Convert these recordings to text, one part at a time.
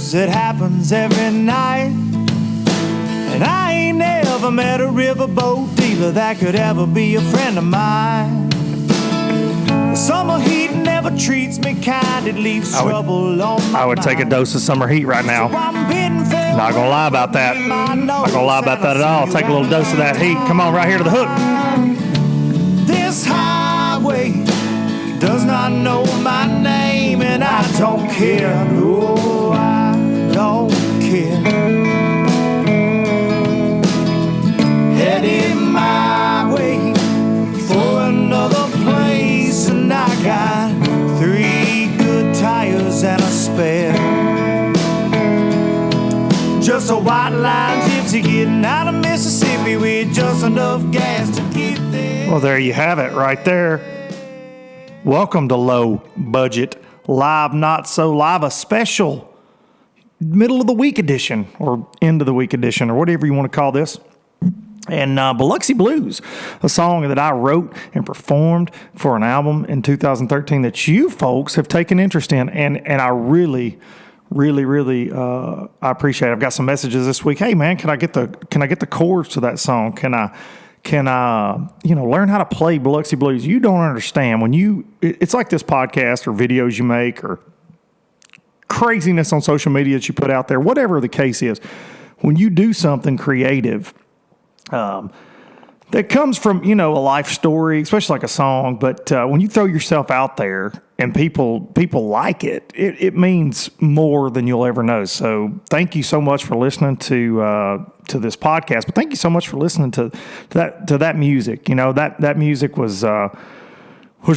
'cause it happens every night. And I ain't never met a riverboat dealer that could ever be a friend of mine. The summer heat never treats me kind, it leaves trouble on my I would take a dose of summer heat right now. Not gonna lie about that. Not gonna lie about that at all. Take a little dose of that heat. Come on, right here to the hook. This highway does not know my name, and I don't care. No, I don't care. Heading my way for another place, and I got 3 good tires and a spare. Just a white line gypsy getting out of Mississippi with just enough gas to get there. Well, there you have it right there. Welcome to Low Budget Live, Not So Live, a special middle of the week edition or end of the week edition or whatever you want to call this. And Biloxi Blues, a song that I wrote and performed for an album in 2013 that you folks have taken interest in. And I really I appreciate it. I've got some messages this week. Hey man, can I get the chords to that song? Can I learn how to play Biloxi Blues? You don't understand it's like this podcast or videos you make or craziness on social media that you put out there, whatever the case is. When you do something creative, that comes from, a life story, especially like a song. But when you throw yourself out there and people like it, it means more than you'll ever know. So thank you so much for listening to this podcast. But thank you so much for listening to that music. That music was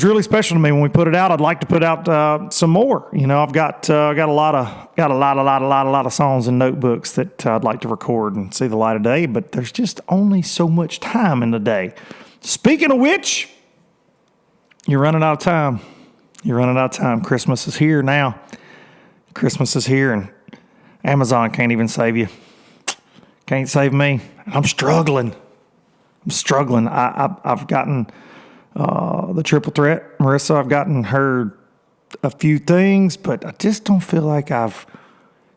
really special to me when we put it out. I'd like to put out some more. I've got a lot of songs and notebooks that I'd like to record and see the light of day. But there's just only so much time in the day. Speaking of which, you're running out of time. Christmas is here now. Christmas is here, and Amazon can't even save you. Can't save me. I'm struggling. I've gotten the triple threat, Marissa. I've gotten her a few things, but I just don't feel like I've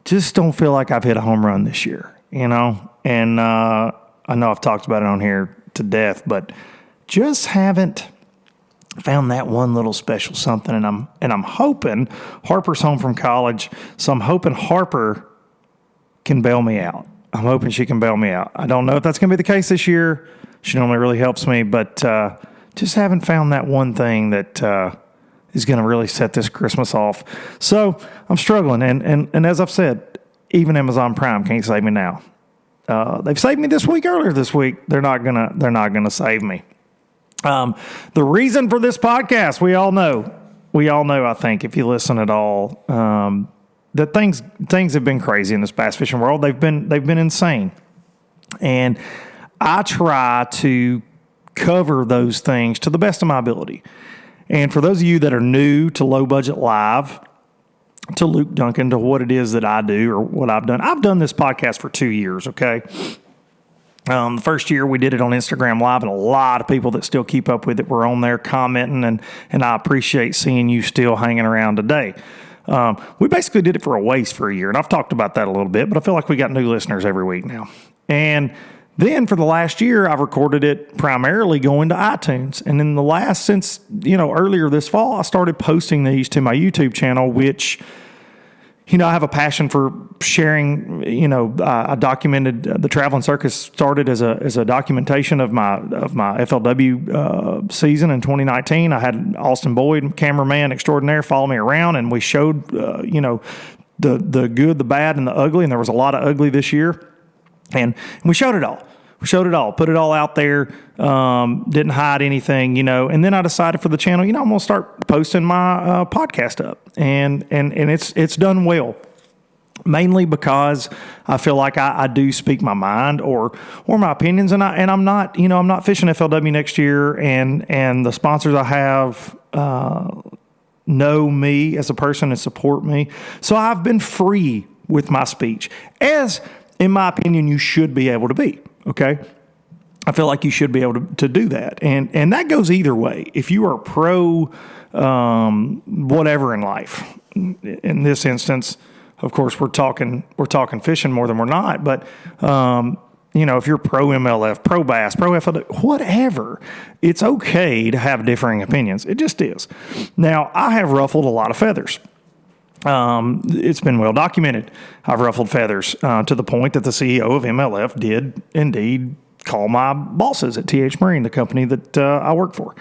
hit a home run this year, And I know I've talked about it on here to death, but just haven't found that one little special something. And I'm hoping Harper's home from college, so I'm hoping Harper can bail me out. I'm hoping she can bail me out. I don't know if that's going to be the case this year. She normally really helps me, but just haven't found that one thing that is going to really set this Christmas off. So I'm struggling, and as I've said, even Amazon Prime can't save me now. They've saved me earlier this week. They're not gonna save me. The reason for this podcast, we all know. I think if you listen at all, that things have been crazy in this bass fishing world. They've been insane, and I try to cover those things to the best of my ability. And for those of you that are new to Low Budget Live, to Luke Duncan, to what it is that I do or what I've done this podcast for 2 years, okay? The first year we did it on Instagram Live, and a lot of people that still keep up with it were on there commenting, and I appreciate seeing you still hanging around today. We basically did it for a waste for a year, and I've talked about that a little bit, but I feel like we got new listeners every week now. And then for the last year, I've recorded it primarily going to iTunes. And in since earlier this fall, I started posting these to my YouTube channel, which, I have a passion for sharing. I documented the Traveling Circus started as a documentation of my FLW season in 2019. I had Austin Boyd, cameraman extraordinaire, follow me around, and we showed the good, the bad, and the ugly. And there was a lot of ugly this year. And we showed it all. Put it all out there. Didn't hide anything, And then I decided for the channel, I'm going to start posting my podcast up, and it's done well. Mainly because I feel like I do speak my mind or my opinions, and I'm not fishing FLW next year, and the sponsors I have know me as a person and support me, so I've been free with my speech, as in my opinion you should be able to be. Okay, I feel like you should be able to do that, and that goes either way. If you are pro whatever in life, in this instance, of course, we're talking fishing more than we're not. But if you're pro MLF, pro bass, pro FLW, whatever, it's okay to have differing opinions. It just is. Now, I have ruffled a lot of feathers. It's been well documented. I've ruffled feathers to the point that the CEO of MLF did indeed call my bosses at TH Marine, the company that I work for.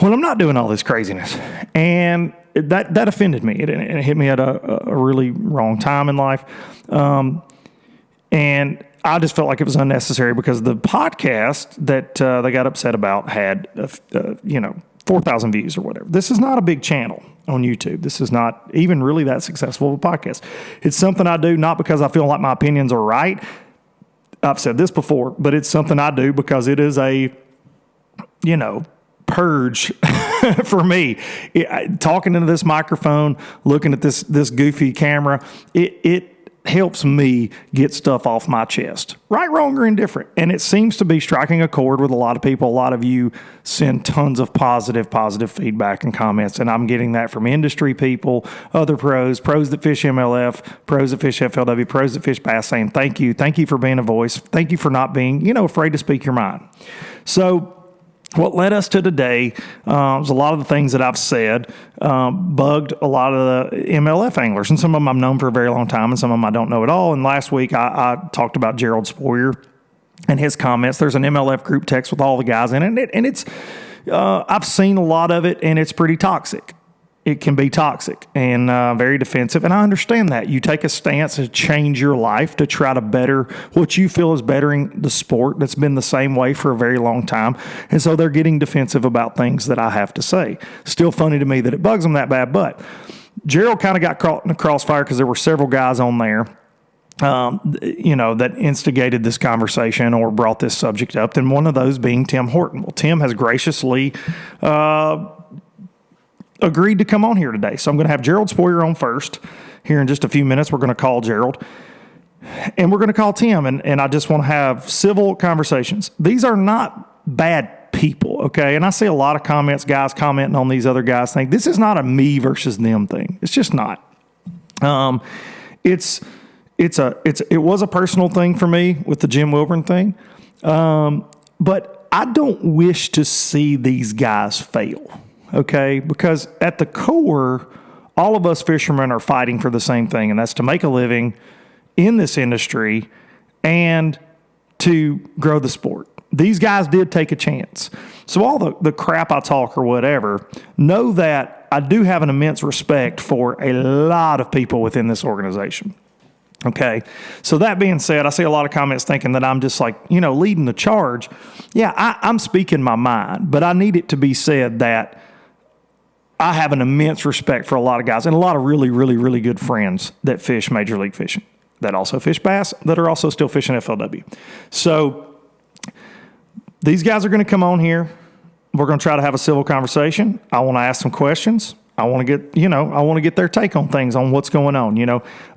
Well, I'm not doing all this craziness. And that offended me. It hit me at a really wrong time in life. And I just felt like it was unnecessary because the podcast that they got upset about had, 4,000 views or whatever. This is not a big channel on YouTube. This is not even really that successful of a podcast. It's something I do not because I feel like my opinions are right. I've said this before, but it's something I do because it is a, purge for me. Talking into this microphone, looking at this goofy camera, it helps me get stuff off my chest, right, wrong, or indifferent. And it seems to be striking a chord with a lot of people. A lot of you send tons of positive feedback and comments, and I'm getting that from industry people, other pros that fish MLF, pros that fish FLW, pros that fish bass, saying thank you for being a voice, thank you for not being, afraid to speak your mind. So what led us to today was a lot of the things that I've said bugged a lot of the MLF anglers, and some of them I've known for a very long time, and some of them I don't know at all. And last week I talked about Gerald Sporher and his comments. There's an MLF group text with all the guys in it, and it's I've seen a lot of it, and it's pretty toxic. It can be toxic and very defensive, and I understand that. You take a stance to change your life to try to better what you feel is bettering the sport that's been the same way for a very long time, and so they're getting defensive about things that I have to say. Still funny to me that it bugs them that bad, but Gerald kind of got caught in the crossfire because there were several guys on there that instigated this conversation or brought this subject up, and one of those being Tim Horton. Well, Tim has graciously agreed to come on here today. So I'm going to have Gerald Sporher on first. Here in just a few minutes, we're going to call Gerald. And we're going to call Tim, and I just want to have civil conversations. These are not bad people, okay? And I see a lot of comments, guys commenting on these other guys think this is not a me versus them thing. It's just not. It was a personal thing for me with the Jim Wilburn thing. But I don't wish to see these guys fail. Okay, because at the core, all of us fishermen are fighting for the same thing, and that's to make a living in this industry and to grow the sport. These guys did take a chance. So all the crap I talk or whatever, know that I do have an immense respect for a lot of people within this organization. Okay, so that being said, I see a lot of comments thinking that I'm just like, leading the charge. Yeah, I'm speaking my mind, but I need it to be said that I have an immense respect for a lot of guys and a lot of really, really, really good friends that fish Major League Fishing, that also fish bass, that are also still fishing FLW. So these guys are going to come on here. We're going to try to have a civil conversation. I want to ask some questions. I want to get their take on things, on what's going on.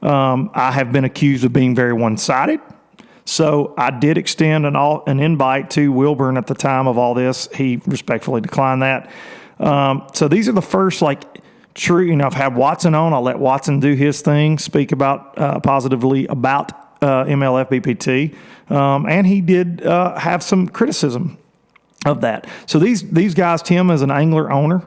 I have been accused of being very one-sided. So I did extend an invite to Wilburn at the time of all this. He respectfully declined that. So these are the first, true, I've had Watson on. I'll let Watson do his thing, speak about positively about MLF BPT. And he did have some criticism of that. So these guys, Tim is an angler owner,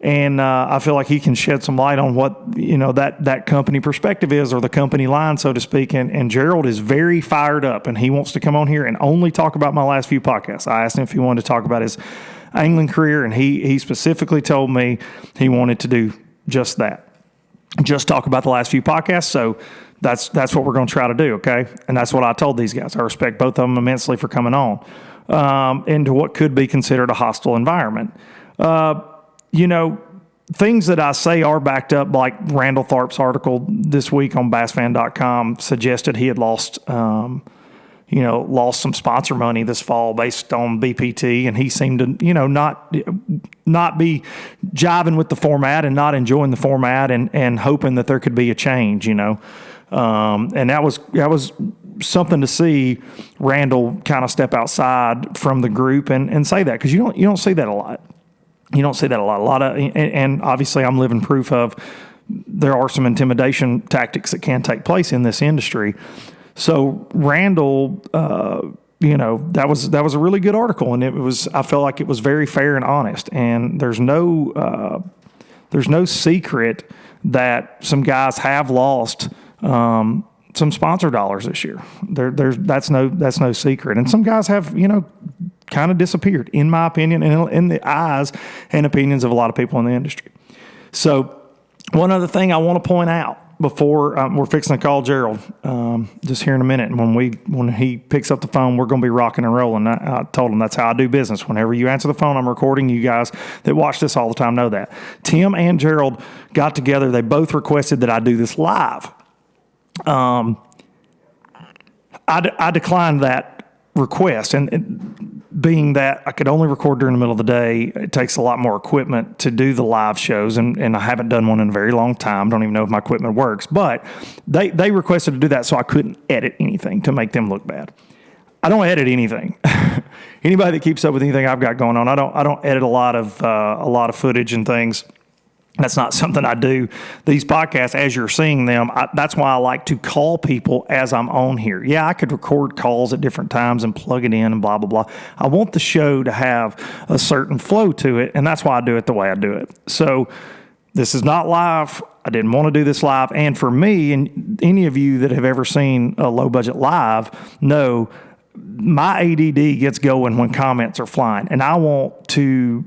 and I feel like he can shed some light on what, that company perspective is, or the company line, so to speak. And Gerald is very fired up, and he wants to come on here and only talk about my last few podcasts. I asked him if he wanted to talk about his angling career, and he specifically told me he wanted to do just that, just talk about the last few podcasts. So that's what we're going to try to do, okay? And that's what I told these guys. I respect both of them immensely for coming on into what could be considered a hostile environment. Things that I say are backed up, like Randall Tharp's article this week on bassfan.com suggested he had lost some sponsor money this fall based on BPT, and he seemed to, not be jiving with the format and not enjoying the format and hoping that there could be a change, and that was something to see Randall kind of step outside from the group and say that, because you don't see that a lot. You don't see that a lot. And obviously I'm living proof of there are some intimidation tactics that can take place in this industry. So Randall, that was a really good article, and I felt like it was very fair and honest. And there's no secret that some guys have lost some sponsor dollars this year. That's no secret, and some guys have kind of disappeared, in my opinion, and in the eyes and opinions of a lot of people in the industry. So one other thing I want to point out before we're fixing to call Gerald just here in a minute, and when he picks up the phone, we're going to be rocking and rolling. I told him that's how I do business. Whenever you answer the phone, I'm recording. You guys that watch this all the time know that. Tim and Gerald got together. They both requested that I do this live. I declined that request, and being that I could only record during the middle of the day, it takes a lot more equipment to do the live shows, and I haven't done one in a very long time. Don't even know if my equipment works, but they requested to do that so I couldn't edit anything to make them look bad. I don't edit anything. Anybody that keeps up with anything I've got going on, I don't edit a lot of footage and things. That's not something I do. These podcasts, as you're seeing them, that's why I like to call people as I'm on here. Yeah, I could record calls at different times and plug it in and blah, blah, blah. I want the show to have a certain flow to it, and that's why I do it the way I do it. So this is not live. I didn't want to do this live. And for me, and any of you that have ever seen a low-budget live know my ADD gets going when comments are flying, and I want to...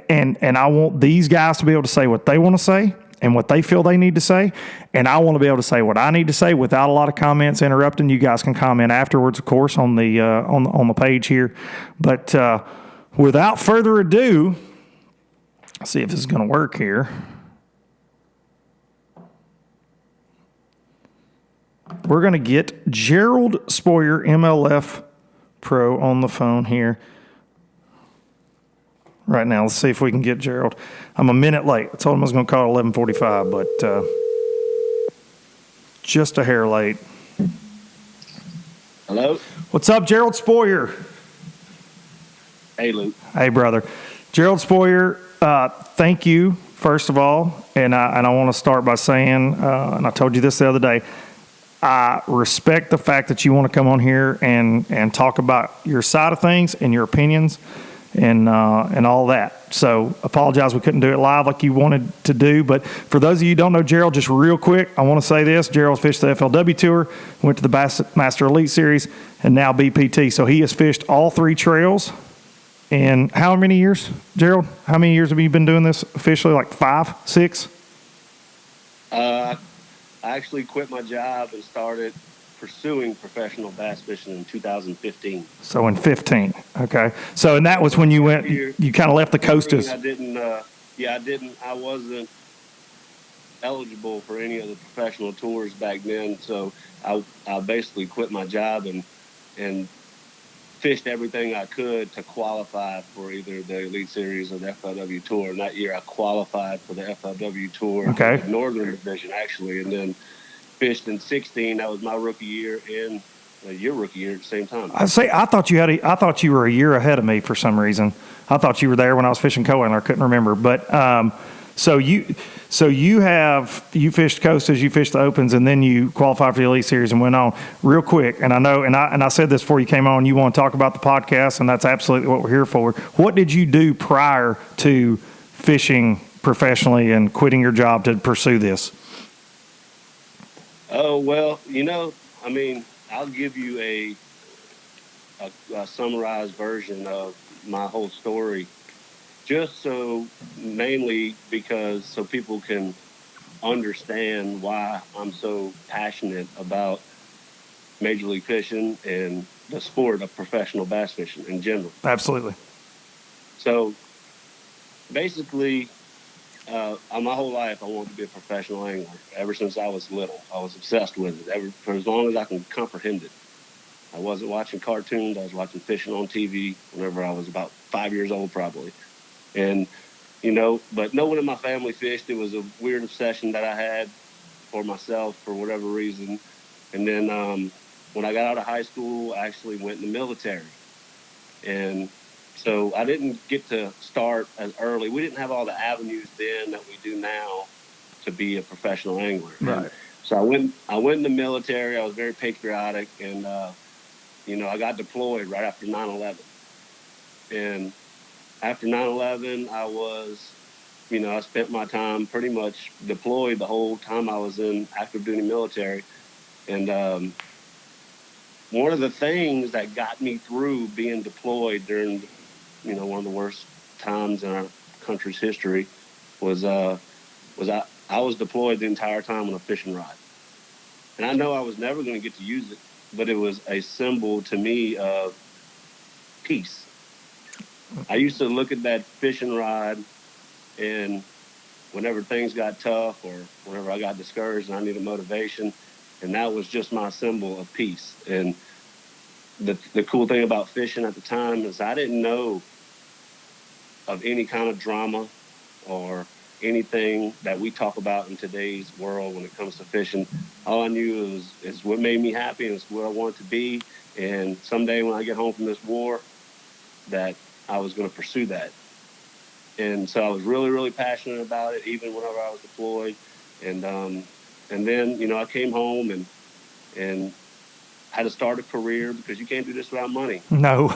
And I want these guys to be able to say what they want to say and what they feel they need to say, and I want to be able to say what I need to say without a lot of comments interrupting. You guys can comment afterwards, of course, on the page here. But without further ado, let's see if this is going to work here. We're going to get Gerald Sporher, MLF Pro, on the phone here right now. Let's see if we can get Gerald. I'm a minute late. I told him I was going to call at 11:45, but just a hair late. Hello? What's up, Gerald Sporher? Hey, Luke. Hey, brother. Gerald Sporher, thank you, first of all. And I want to start by saying, and I told you this the other day, I respect the fact that you want to come on here and talk about your side of things and your opinions and all that. So apologize we couldn't do it live like you wanted to do. But for those of you who don't know Gerald, just real quick, I want to say this. Gerald fished the FLW Tour, went to the Bassmaster Elite Series, and now BPT. So he has fished all three trails in how many years, Gerald? How many years have you been doing this officially? Like 5, 6? I actually quit my job and started pursuing professional bass fishing in 2015. So in 15, okay. So and that was when you went, you kind of left the coast as... I wasn't eligible for any of the professional tours back then, so I basically quit my job and fished everything I could to qualify for either the Elite Series or the FLW Tour. And that year I qualified for the FLW Tour, okay, the Northern Division actually, and then fished in 16. That was my rookie year and your rookie year at the same time. I thought you were a year ahead of me for some reason. I thought you were there when I was fishing co-angler. I couldn't remember. But so you fished coastas, you fished the opens, and then you qualified for the Elite Series and went on. Real quick, and I know, and I said this before you came on, you want to talk about the podcast, and that's absolutely what we're here for. What did you do prior to fishing professionally and quitting your job to pursue this? Oh, well, I'll give you a summarized version of my whole story, just so people can understand why I'm so passionate about Major League Fishing and the sport of professional bass fishing in general. Absolutely. So basically, my whole life, I wanted to be a professional angler. Ever since I was little, I was obsessed with it. For as long as I can comprehend it. I wasn't watching cartoons. I was watching fishing on TV whenever I was about 5 years old, probably. And, but no one in my family fished. It was a weird obsession that I had for myself for whatever reason. And then when I got out of high school, I actually went in the military. And so I didn't get to start as early. We didn't have all the avenues then that we do now to be a professional angler. Right. And so I went in the military. I was very patriotic, and I got deployed right after 9/11. And after 9/11, I spent my time pretty much deployed the whole time I was in active duty military. And one of the things that got me through being deployed during, one of the worst times in our country's history was I was deployed the entire time on a fishing rod. And I know I was never going to get to use it, but it was a symbol to me of peace. I used to look at that fishing rod, and whenever things got tough or whenever I got discouraged and I needed motivation, and that was just my symbol of peace. And the cool thing about fishing at the time is I didn't know of any kind of drama or anything that we talk about in today's world when it comes to fishing. All I knew is what made me happy and it's what I wanted to be. And someday when I get home from this war, that I was going to pursue that. And so I was really, really passionate about it, even whenever I was deployed. And then, I came home and had to start a career because you can't do this without money. No,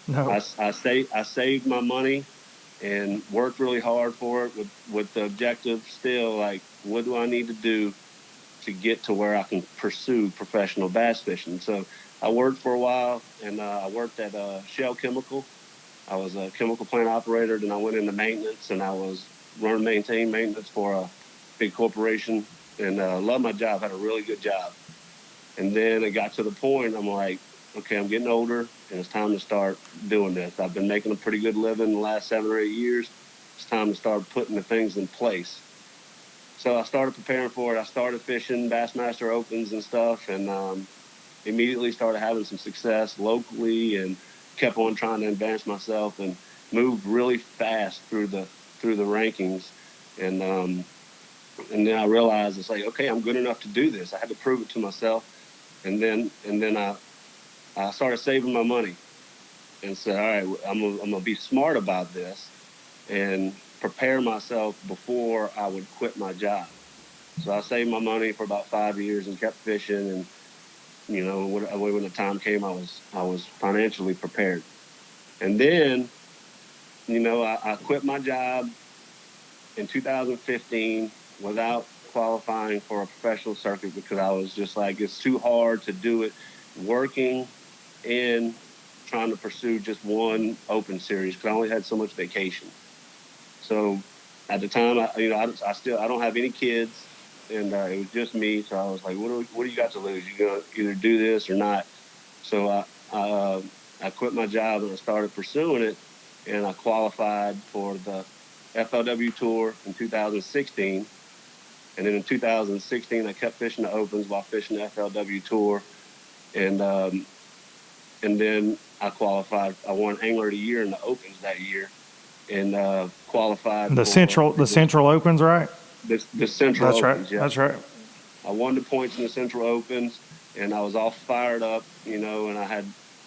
no. I saved my money and worked really hard for it with the objective still, like, what do I need to do to get to where I can pursue professional bass fishing? So I worked for a while, and I worked at Shell Chemical. I was a chemical plant operator, then I went into maintenance, and I was maintain maintenance for a big corporation, and loved my job, had a really good job. And then it got to the point, I'm like, okay, I'm getting older, and it's time to start doing this. I've been making a pretty good living the last 7 or 8 years. It's time to start putting the things in place. So I started preparing for it. I started fishing Bassmaster Opens and stuff, and immediately started having some success locally, and kept on trying to advance myself and moved really fast through the rankings. And then I realized it's like, okay, I'm good enough to do this. I had to prove it to myself. And then I started saving my money and said, all right, I'm gonna be smart about this and prepare myself before I would quit my job. So I saved my money for about 5 years and kept fishing. And when the time came, I was financially prepared. And then, I quit my job in 2015 without qualifying for a professional circuit because I was just like, it's too hard to do it working and trying to pursue just one open series because I only had so much vacation. So at the time, I don't have any kids, and it was just me. So I was like, what do you got to lose? You gonna either do this or not? So I quit my job and I started pursuing it, and I qualified for the FLW Tour in 2016. And then in 2016, I kept fishing the Opens while fishing the FLW Tour. And then I qualified. I won Angler of the Year in the Opens that year, and qualified the Central Opens, right? The Central That's Opens, right. yeah. That's right. I won the points in the Central Opens, and I was all fired up, and I had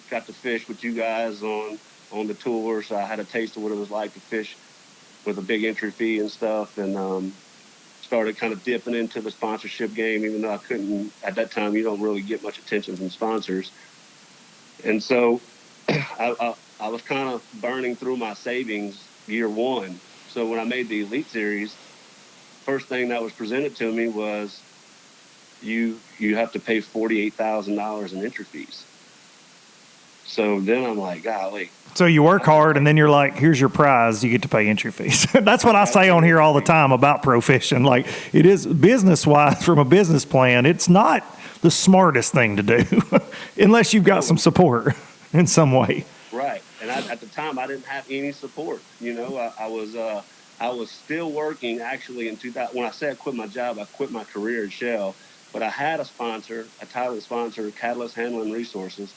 got to fish with you guys on the tour, so I had a taste of what it was like to fish with a big entry fee and stuff, and started kind of dipping into the sponsorship game, even though I couldn't, at that time, you don't really get much attention from sponsors. And so I was kind of burning through my savings year one. So when I made the Elite Series, first thing that was presented to me was you have to pay $48,000 in entry fees. So then I'm like, golly. So you work hard, and then you're like, here's your prize. You get to pay entry fees. That's what I say on here all the time about pro fishing. Like, it is business-wise, from a business plan, it's not the smartest thing to do unless you've got some support in some way. Right. And at the time, I didn't have any support. I was still working, actually, in 2000. When I say I quit my job, I quit my career at Shell. But I had a sponsor, a title sponsor, Catalyst Handling Resources,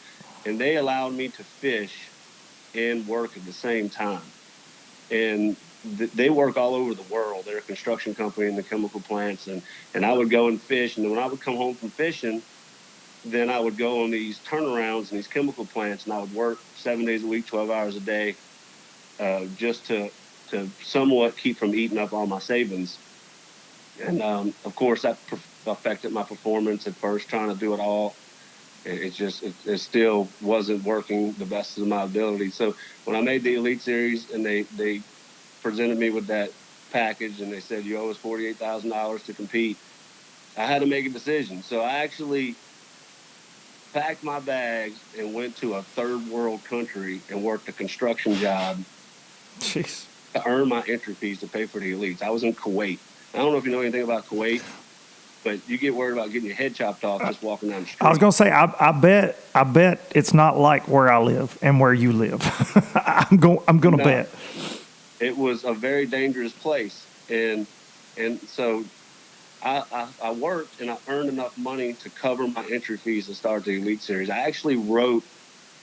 and they allowed me to fish and work at the same time. And they work all over the world. They're a construction company in the chemical plants. And I would go and fish. And when I would come home from fishing, then I would go on these turnarounds in these chemical plants, and I would work 7 days a week, 12 hours a day, just to somewhat keep from eating up all my savings. And of course, that affected my performance at first, trying to do it all. It still wasn't working the best of my ability. So when I made the Elite Series and they presented me with that package and they said, you owe us $48,000 to compete, I had to make a decision. So I actually packed my bags and went to a third world country and worked a construction job Jeez. to earn my entry fees to pay for the Elites. I was in Kuwait. I don't know if you know anything about Kuwait, but you get worried about getting your head chopped off just walking down the street. I was gonna say, I bet it's not like where I live and where you live. I'm gonna bet. It was a very dangerous place, and so I worked and I earned enough money to cover my entry fees to start the Elite Series. I actually wrote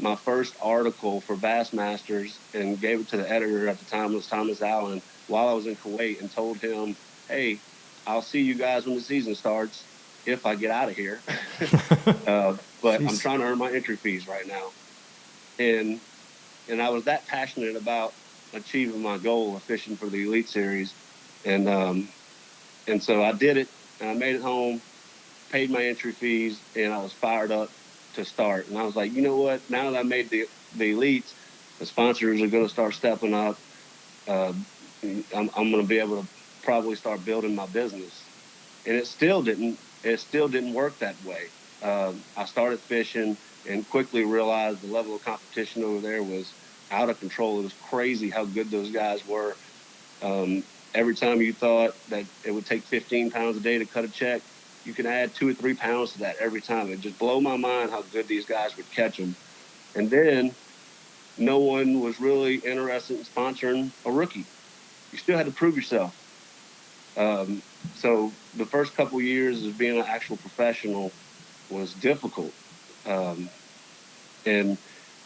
my first article for Bassmasters and gave it to the editor at the time, was Thomas Allen, while I was in Kuwait, and told him, hey, I'll see you guys when the season starts if I get out of here. But I'm trying to earn my entry fees right now. And I was that passionate about achieving my goal of fishing for the Elite Series. And so I did it, and I made it home, paid my entry fees, and I was fired up to start. And I was like, you know what? Now that I made the Elites, the sponsors are going to start stepping up. I'm going to be able to probably start building my business. And it still didn't work that way. I started fishing and quickly realized the level of competition over there was out of control. It was crazy how good those guys were. Every time you thought that it would take 15 pounds a day to cut a check, you can add 2 or 3 pounds to that every time. It just blew my mind how good these guys would catch them. And then no one was really interested in sponsoring a rookie. You still had to prove yourself. So the first couple of years of being an actual professional was difficult. And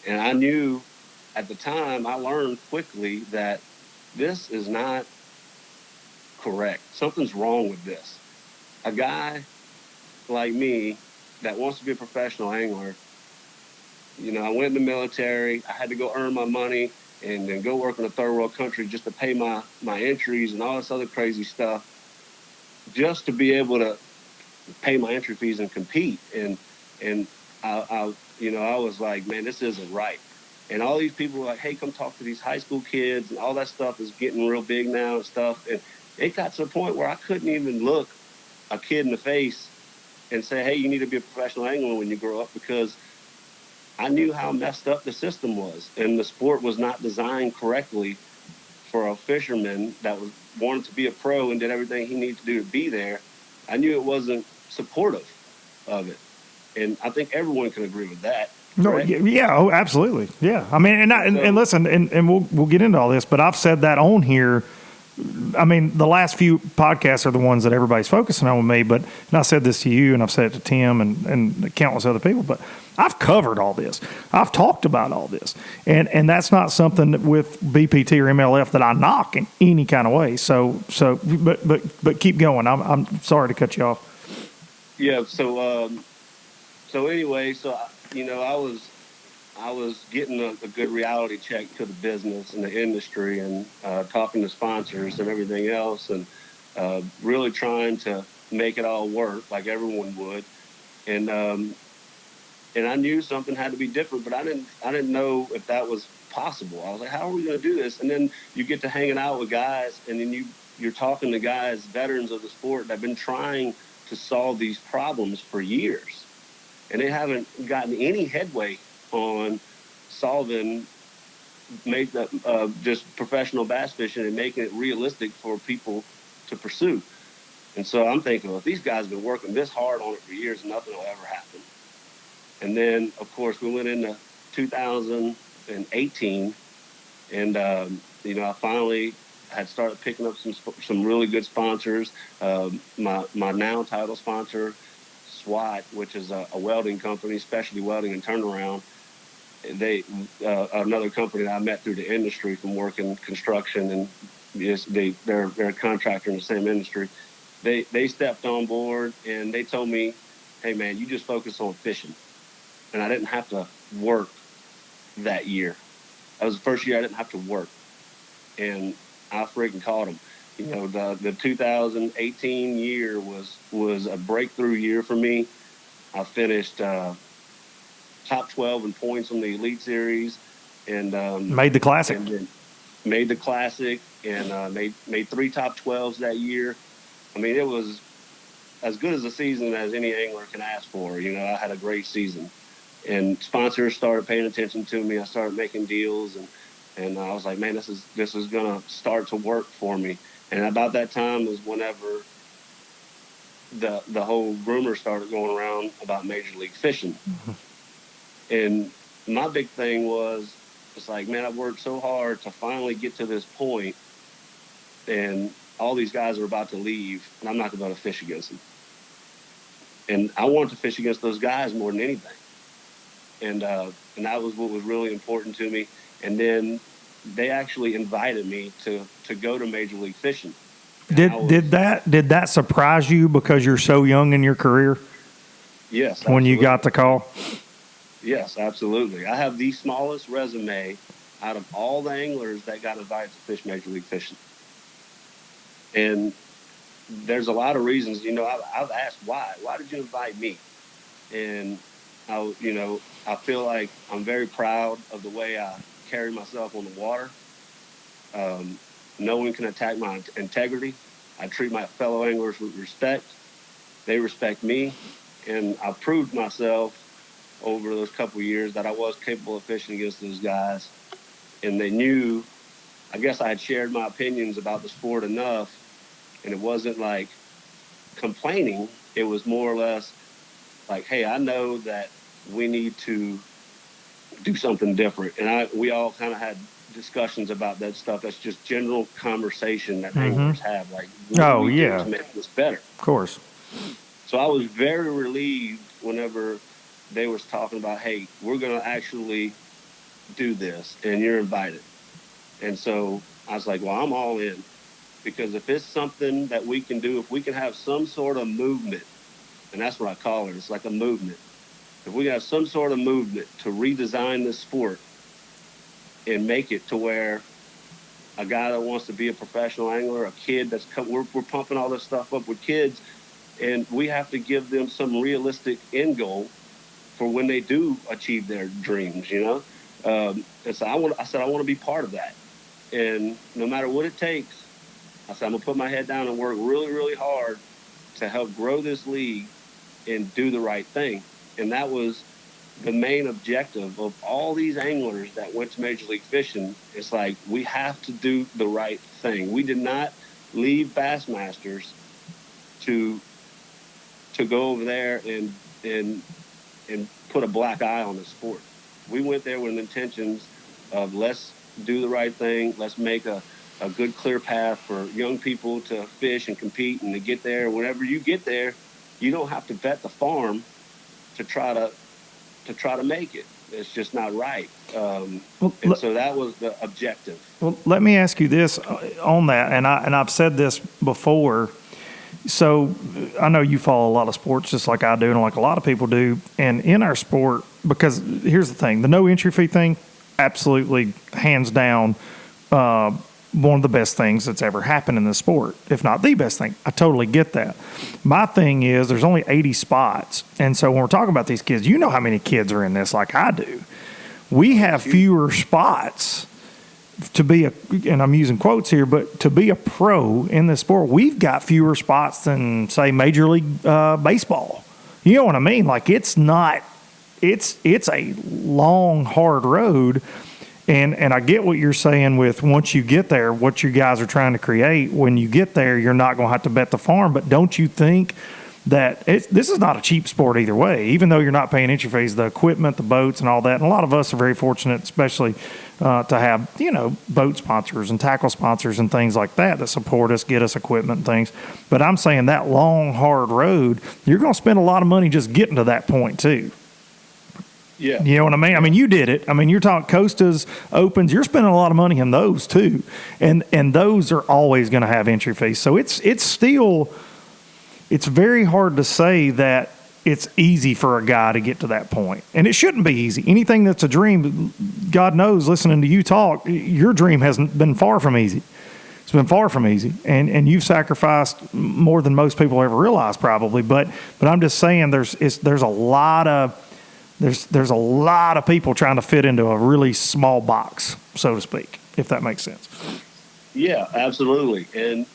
I knew at the time, I learned quickly that this is not correct. Something's wrong with this. A guy like me that wants to be a professional angler, you know, I went in the military. I had to go earn my money and then go work in a third world country just to pay my entries and all this other crazy stuff, just to be able to pay my entry fees and compete. And I was like, man, this isn't right. And all these people were like, hey, come talk to these high school kids, and all that stuff is getting real big now and stuff. And it got to the point where I couldn't even look a kid in the face and say, hey, you need to be a professional angler when you grow up, because I knew how messed up the system was. And the sport was not designed correctly for a fisherman that wanted to be a pro and did everything he needed to do to be there. I knew it wasn't supportive of it. And I think everyone can agree with that. No, yeah, oh, absolutely, yeah. I mean, and listen, and we'll get into all this, but I've said that on here. I mean, the last few podcasts are the ones that everybody's focusing on with me, but and I said this to you, and I've said it to Tim and countless other people, but I've covered all this. I've talked about all this, and that's not something with BPT or MLF that I knock in any kind of way. So, but keep going. I'm sorry to cut you off. Yeah. So anyway, I was getting a good reality check to the business and the industry, and talking to sponsors and everything else, and really trying to make it all work like everyone would. And I knew something had to be different, but I didn't know if that was possible. I was like, how are we going to do this? And then you get to hanging out with guys, and then you're talking to guys, veterans of the sport, that have been trying to solve these problems for years. And they haven't gotten any headway on solving just professional bass fishing and making it realistic for people to pursue. And so I'm thinking, well, if these guys have been working this hard on it for years, nothing will ever happen. And then, of course, we went into 2018, and I finally had started picking up some really good sponsors. My now title sponsor, SWAT, which is a welding company, specialty welding and turnaround. They another company that I met through the industry from working construction, and they're a contractor in the same industry. They stepped on board, and they told me, hey man, you just focus on fishing. And I didn't have to work that year. That was the first year I didn't have to work, and I freaking caught them. The 2018 year was a breakthrough year for me. I finished top 12 in points on the Elite Series, and Made the Classic. And then made the Classic, and made 3 top 12s that year. I mean, it was as good as a season as any angler can ask for. I had a great season, and sponsors started paying attention to me. I started making deals, and I was like, man, this is gonna start to work for me. And about that time was whenever the whole rumor started going around about Major League Fishing. Mm-hmm. And my big thing was, it's like, man, I've worked so hard to finally get to this point, and all these guys are about to leave, and I'm not going to be able to fish against them. And I wanted to fish against those guys more than anything. And that was what was really important to me. And then they actually invited me to go to Major League Fishing. Did that surprise you because you're so young in your career? Yes. Absolutely. When you got the call? Yes, absolutely. I have the smallest resume out of all the anglers that got invited to fish Major League Fishing. And there's a lot of reasons. I've asked why. Why did you invite me? And I feel like I'm very proud of the way I carry myself on the water. No one can attack my integrity. I treat my fellow anglers with respect. They respect me, and I proved myself over those couple of years that I was capable of fishing against those guys. And they knew, I guess I had shared my opinions about the sport enough, and it wasn't like complaining. It was more or less like, hey, I know that we need to do something different. And we all kind of had discussions about that stuff. That's just general conversation that anglers have. Like, what do we do to make this better? Of course. So I was very relieved whenever they was talking about, hey, we're going to actually do this, and you're invited. And so I was like, well, I'm all in. Because if it's something that we can do, if we can have some sort of movement, and that's what I call it, it's like a movement. If we have some sort of movement to redesign this sport and make it to where a guy that wants to be a professional angler, a kid that's we're pumping all this stuff up with kids, and we have to give them some realistic end goal for when they do achieve their dreams, And so I said, I want to be part of that. And no matter what it takes, I said, I'm going to put my head down and work really, really hard to help grow this league and do the right thing. And that was the main objective of all these anglers that went to Major League Fishing. It's like, we have to do the right thing. We did not leave Bassmasters to go over there and put a black eye on the sport. We went there with intentions of, let's do the right thing. Let's make a good, clear path for young people to fish and compete and to get there. Whenever you get there, you don't have to bet the farm to try to make it. It's just not right. So that was the objective. Well, let me ask you this on that, and I've said this before. So I know you follow a lot of sports just like I do and like a lot of people do. And in our sport, because here's the thing, the no entry fee thing, absolutely hands down, one of the best things that's ever happened in the sport, if not the best thing. I totally get that. My thing is there's only 80 spots. And so when we're talking about these kids, you know how many kids are in this like I do. We have fewer spots to be and I'm using quotes here, but to be a pro in this sport, we've got fewer spots than, say, Major League Baseball. You know what I mean? Like, it's a long, hard road. And I get what you're saying with once you get there, what you guys are trying to create. When you get there, you're not going to have to bet the farm. But don't you think that this is not a cheap sport either way? Even though you're not paying entry fees, the equipment, the boats, and all that. And a lot of us are very fortunate, especially to have, boat sponsors and tackle sponsors and things like that support us, get us equipment and things. But I'm saying that long, hard road, you're going to spend a lot of money just getting to that point too. Yeah. You know what I mean? I mean, you did it. I mean, you're talking Costas, Opens. You're spending a lot of money in those too. And those are always going to have entry fees. So it's very hard to say that it's easy for a guy to get to that point. And it shouldn't be easy. Anything that's a dream, God knows, listening to you talk, your dream hasn't been far from easy. been far from easy, and you've sacrificed more than most people ever realize, probably. But I'm just saying, there's a lot of people trying to fit into a really small box, so to speak, if that makes sense. Yeah, absolutely. And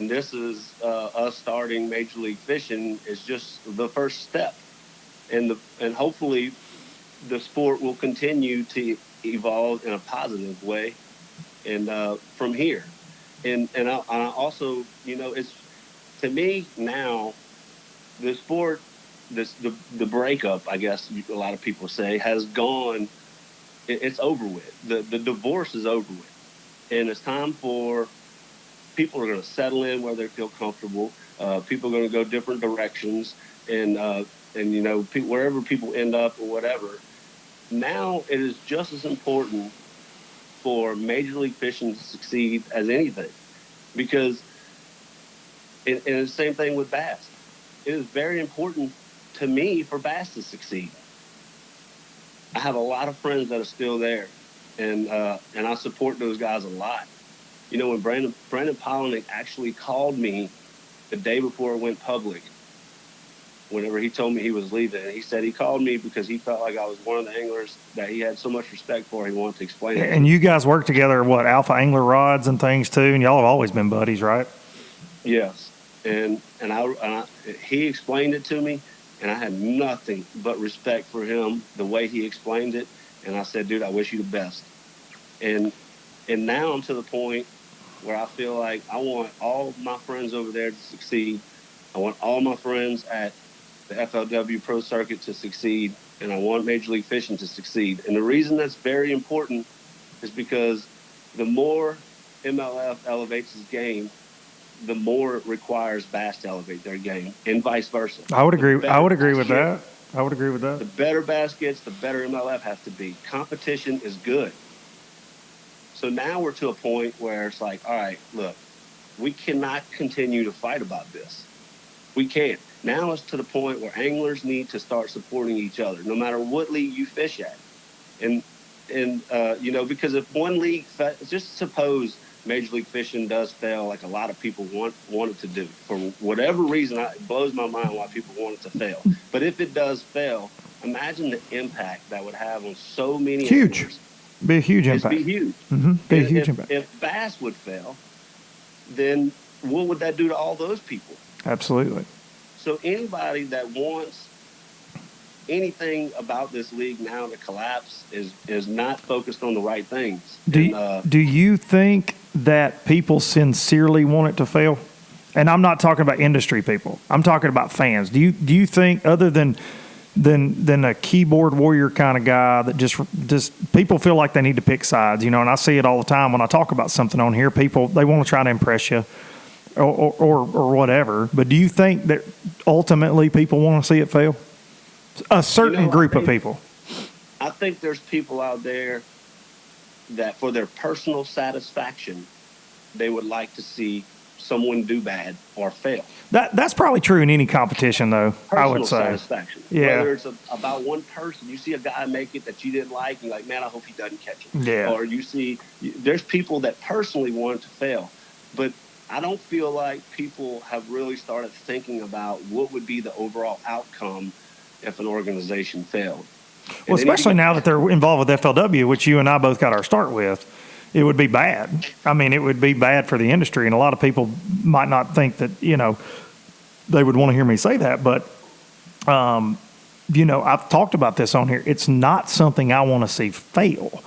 this is us starting Major League Fishing is just the first step, and hopefully the sport will continue to evolve in a positive way, and from here. And I also, it's, to me now, the sport, the breakup, I guess a lot of people say, has gone. It's over with. The divorce is over with. And it's time for people are going to settle in where they feel comfortable. People are going to go different directions, and wherever people end up or whatever. Now it is just as important for Major League Fishing to succeed as anything, because and it's the same thing with bass. It is very important to me for bass to succeed. I have a lot of friends that are still there. And I support those guys a lot. When Brandon Polinick actually called me the day before it went public, whenever he told me he was leaving, he said he called me because he felt like I was one of the anglers that he had so much respect for, he wanted to explain it. And you guys work together, what, Alpha Angler rods and things too, and y'all have always been buddies, right? Yes. And he explained it to me, and I had nothing but respect for him, the way he explained it. And I said, dude, I wish you the best. And now I'm to the point where I feel like I want all my friends over there to succeed. I want all my friends at the FLW Pro Circuit to succeed. And I want Major League Fishing to succeed. And the reason that's very important is because the more MLF elevates its game, the more it requires bass to elevate their game, and vice versa. I would agree with that. I would agree with that. The better baskets, the better MLF has to be. Competition is good. So now we're to a point where it's like, all right, look, we cannot continue to fight about this. We can't. Now it's to the point where anglers need to start supporting each other, no matter what league you fish at. And because if one league, just suppose Major League Fishing does fail, like a lot of people want it to do. For whatever reason, it blows my mind why people want it to fail. But if it does fail, imagine the impact that would have on so many anglers. Be a huge impact. It'd be huge. Mm-hmm. Be a huge impact. If bass would fail, then what would that do to all those people? Absolutely. So anybody that wants anything about this league now to collapse is not focused on the right things. Do you think that people sincerely want it to fail? And I'm not talking about industry people. I'm talking about fans. Do you think, other than a keyboard warrior kind of guy, that just people feel like they need to pick sides, and I see it all the time when I talk about something on here. People, they want to try to impress you or whatever. But do you think that ultimately people want to see it fail? A certain group of people. I think there's people out there that for their personal satisfaction, they would like to see someone do bad or fail. That's probably true in any competition, though. Personal I would say. Satisfaction. Yeah. Whether it's about one person, you see a guy make it that you didn't like, and you're like, man, I hope he doesn't catch it. Yeah. Or there's people that personally want it to fail, but I don't feel like people have really started thinking about what would be the overall outcome if an organization failed. Well, especially now that they're involved with FLW, which you and I both got our start with, it would be bad. I mean, it would be bad for the industry, and a lot of people might not think that, they would want to hear me say that, but, I've talked about this on here. It's not something I want to see fail,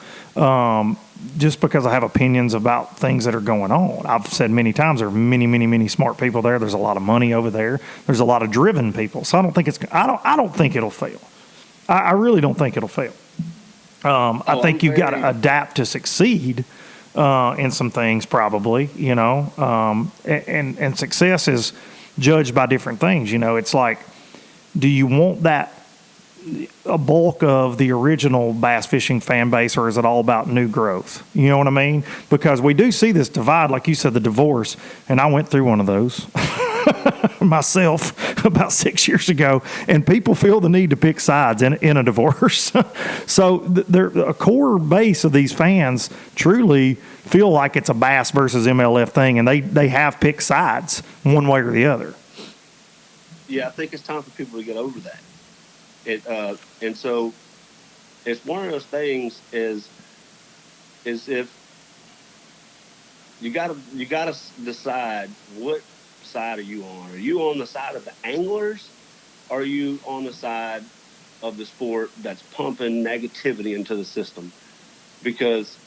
just because I have opinions about things that are going on. I've said many times there are many, many, many smart people there. There's a lot of money over there. There's a lot of driven people. So I don't think it'll fail. I really don't think it'll fail. I think you've got to adapt to succeed in some things, probably, and success is judged by different things. It's like, do you want a bulk of the original bass fishing fan base, or is it all about new growth? You know what I mean? Because we do see this divide, like you said, the divorce, and I went through one of those myself. about 6 years ago, and people feel the need to pick sides in a divorce. So a core base of these fans truly feel like it's a bass versus MLF thing, and they have picked sides one way or the other. Yeah, I think it's time for people to get over that. And so it's one of those things is if you gotta decide what side are you on. Are you on the side of the anglers, or are you on the side of the sport that's pumping negativity into the system? Because,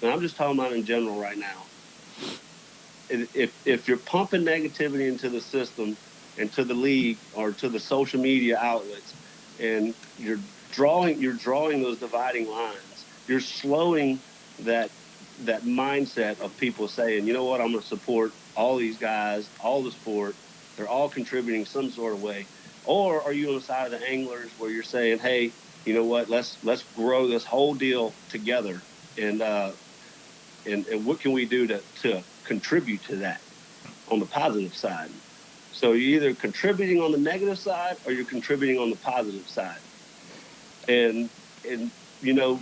and I'm just talking about in general right now, if you're pumping negativity into the system and to the league or to the social media outlets, and you're drawing those dividing lines, you're slowing that mindset of people saying, you know what, I'm going to support all these guys, all the sport. They're all contributing some sort of way. Or are you on the side of the anglers where you're saying, hey, you know what, let's grow this whole deal together, and what can we do to contribute to that on the positive side? So you're either contributing on the negative side or you're contributing on the positive side. And you know,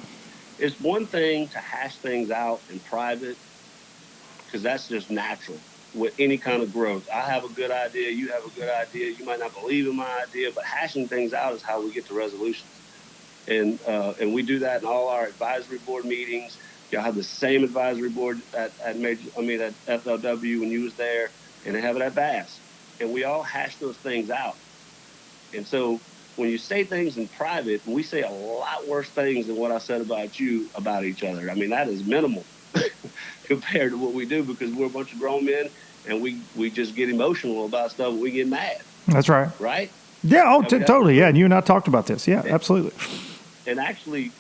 it's one thing to hash things out in private, because that's just natural with any kind of growth. I have a good idea, you have a good idea, you might not believe in my idea, but hashing things out is how we get to resolutions. And we do that in all our advisory board meetings. Y'all have the same advisory board at FLW when you was there, and they have it at Bass. And we all hash those things out. And so when you say things in private, we say a lot worse things than what I said about you about each other. I mean, that is minimal compared to what we do, because we're a bunch of grown men and we just get emotional about stuff and we get mad. That's right. Right? Yeah, totally. Yeah, and you and I talked about this. Yeah, absolutely. And actually,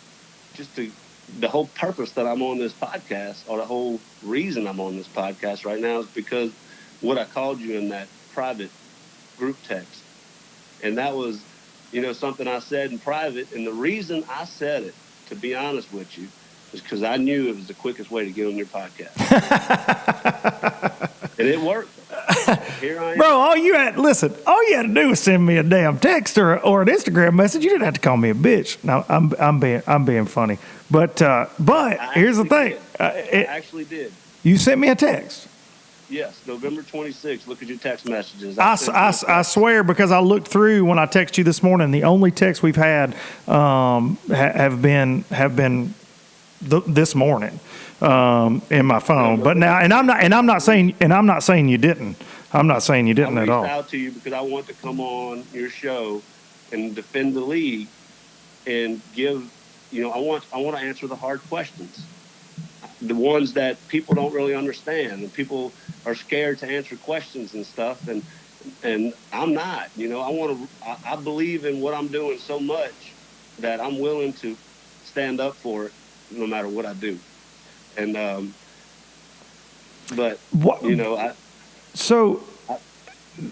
the whole purpose that I'm on this podcast, or the whole reason I'm on this podcast right now, is because what I called you in that private group text. And that was, you know, something I said in private. And the reason I said it, to be honest with you, is because I knew it was the quickest way to get on your podcast. And it worked. Here I am. Bro, all you had to do was send me a damn text or an Instagram message. You didn't have to call me a bitch. No, I'm being funny. But here's the thing. I actually did. You sent me a text. Yes, November 26th. Look at your text messages. I swear, because I looked through when I texted you this morning. The only texts we've had have been this morning in my phone. But now, and I'm not saying you didn't. I'm not saying you didn't at all. I reached out to you because I want to come on your show and defend the league and give. You know, I want to answer the hard questions, the ones that people don't really understand, and people are scared to answer questions and stuff. And I'm not. You know, I believe in what I'm doing so much that I'm willing to stand up for it, no matter what I do. And but you know,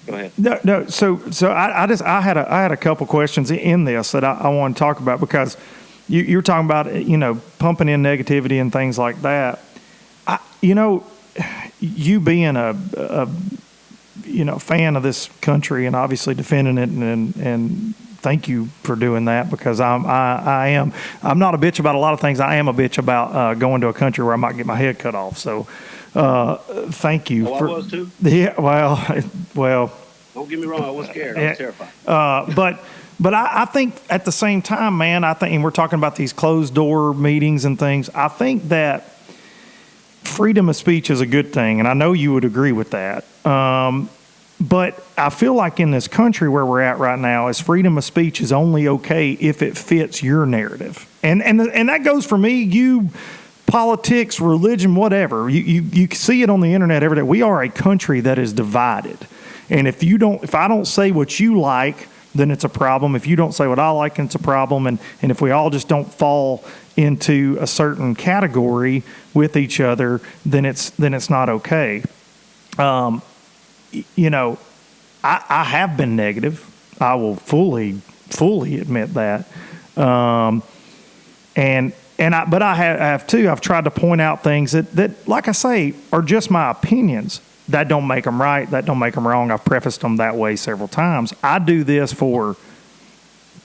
go ahead. No. So I had a couple questions in this that I want to talk about, because you're talking about, you know, pumping in negativity and things like that. You know, you being a fan of this country and obviously defending it, and thank you for doing that, because I'm not a bitch about a lot of things. I am a bitch about going to a country where I might get my head cut off. So thank you. I was too. Yeah. Well. Don't get me wrong. I was scared. I was terrified. But I think at the same time, man, and we're talking about these closed door meetings and things. I think that freedom of speech is a good thing, and I know you would agree with that. But I feel like in this country where we're at right now, is freedom of speech is only okay if it fits your narrative. And that goes for me, you, politics, religion, whatever. You see it on the internet every day. We are a country that is divided. And if I don't say what you like, then it's a problem. If you don't say what I like, it's a problem. And if we all just don't fall into a certain category with each other, then it's not okay. You know, I have been negative. I will fully admit that. But I have too. I've tried to point out things that, like I say, are just my opinions. that don't make them right. That don't make them wrong. I've prefaced them that way several times. I do this for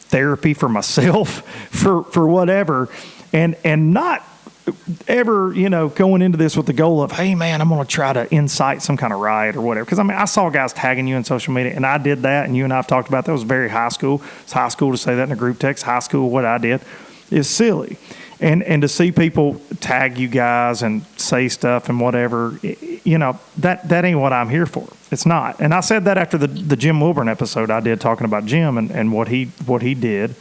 therapy, for myself, for whatever, and not ever, going into this with the goal of, hey man, I'm going to try to incite some kind of riot or whatever. Because I saw guys tagging you on social media, and I did that, and you and I have talked about that. It was very high school. It's high school to say that in a group text. High school, what I did is silly. And to see people tag you guys and say stuff and whatever, that ain't what I'm here for. It's not. And I said that after the Jim Wilburn episode I did talking about Jim and what he did.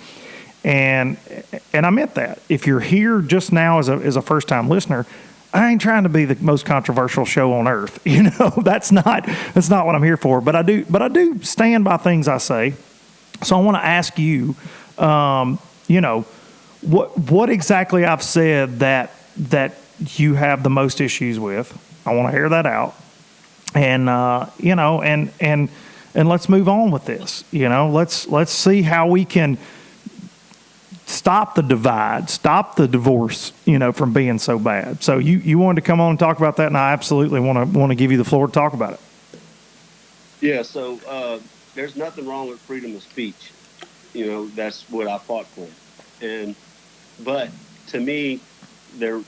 And I meant that. If you're here just now as a first time listener, I ain't trying to be the most controversial show on earth. That's not what I'm here for. But I do stand by things I say. So I want to ask you, what exactly I've said that you have the most issues with. I want to hear that out. And and let's move on with this. Let's see how we can stop the divide, stop the divorce, from being so bad. So you wanted to come on and talk about that, and I absolutely want to give you the floor to talk about it. Yeah, so there's nothing wrong with freedom of speech. That's what I fought for. But to me, there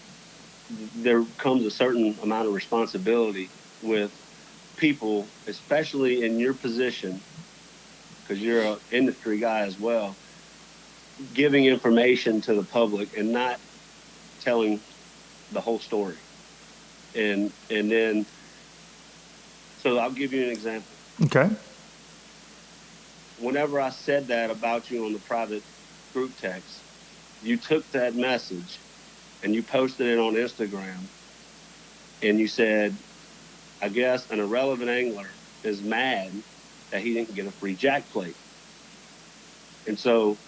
comes a certain amount of responsibility with people, especially in your position, because you're an industry guy as well, giving information to the public and not telling the whole story. And then, so I'll give you an example. Okay. Whenever I said that about you on the private group text, you took that message and you posted it on Instagram, and you said, I guess an irrelevant angler is mad that he didn't get a free jack plate. And so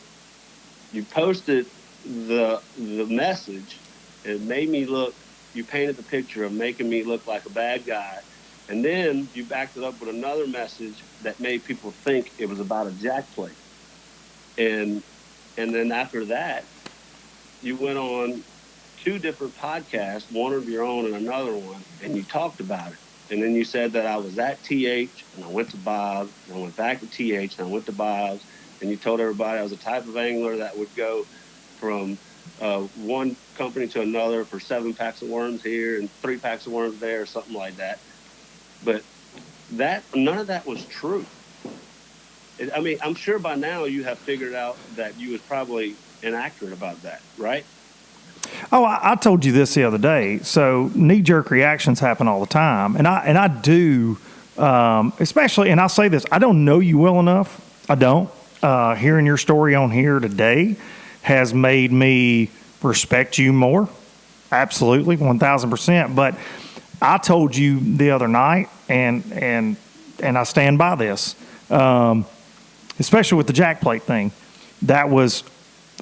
you posted the message. It made me look, you painted the picture of making me look like a bad guy. And then you backed it up with another message that made people think it was about a jack plate. And then after that, you went on 2 different podcasts, one of your own and another one, and you talked about it. And then you said that I was at TH, and I went to Bob's, and I went back to TH, and I went to Bob's, and you told everybody I was the type of angler that would go from one company to another for 7 packs of worms here and 3 packs of worms there, or something like that. But none of that was true. I'm sure by now you have figured out that you was probably inaccurate about that, right? Oh, I told you this the other day. So knee-jerk reactions happen all the time, and I do, especially. And I'll say this: I don't know you well enough. I don't. Hearing your story on here today has made me respect you more. Absolutely, 1,000%. But I told you the other night, and I stand by this, especially with the jack plate thing. That was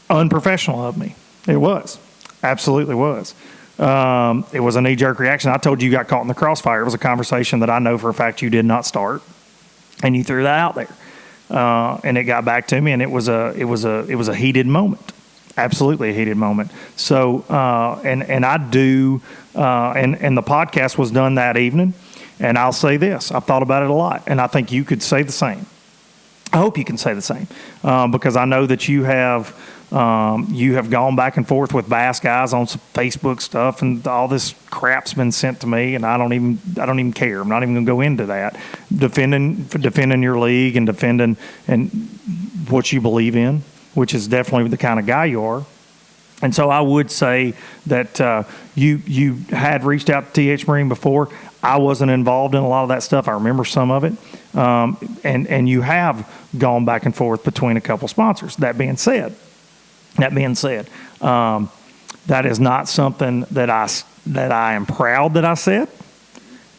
unprofessional of me. It was. Absolutely was. It was a knee-jerk reaction. I told you got caught in the crossfire. It was a conversation that I know for a fact you did not start, and you threw that out there. And it got back to me, and it was a heated moment. Absolutely a heated moment. So, and I do, and the podcast was done that evening, and I'll say this: I've thought about it a lot, and I think you could say the same. I hope you can say the same, because I know that you have gone back and forth with bass guys on some Facebook stuff, and all this crap's been sent to me, and I don't even care. I'm not even going to go into that. Defending your league and defending and what you believe in, which is definitely the kind of guy you are. And so I would say that you had reached out to TH Marine before. I wasn't involved in a lot of that stuff. I remember some of it. And you have gone back and forth between a couple sponsors. That being said, that is not something that I am proud that I said.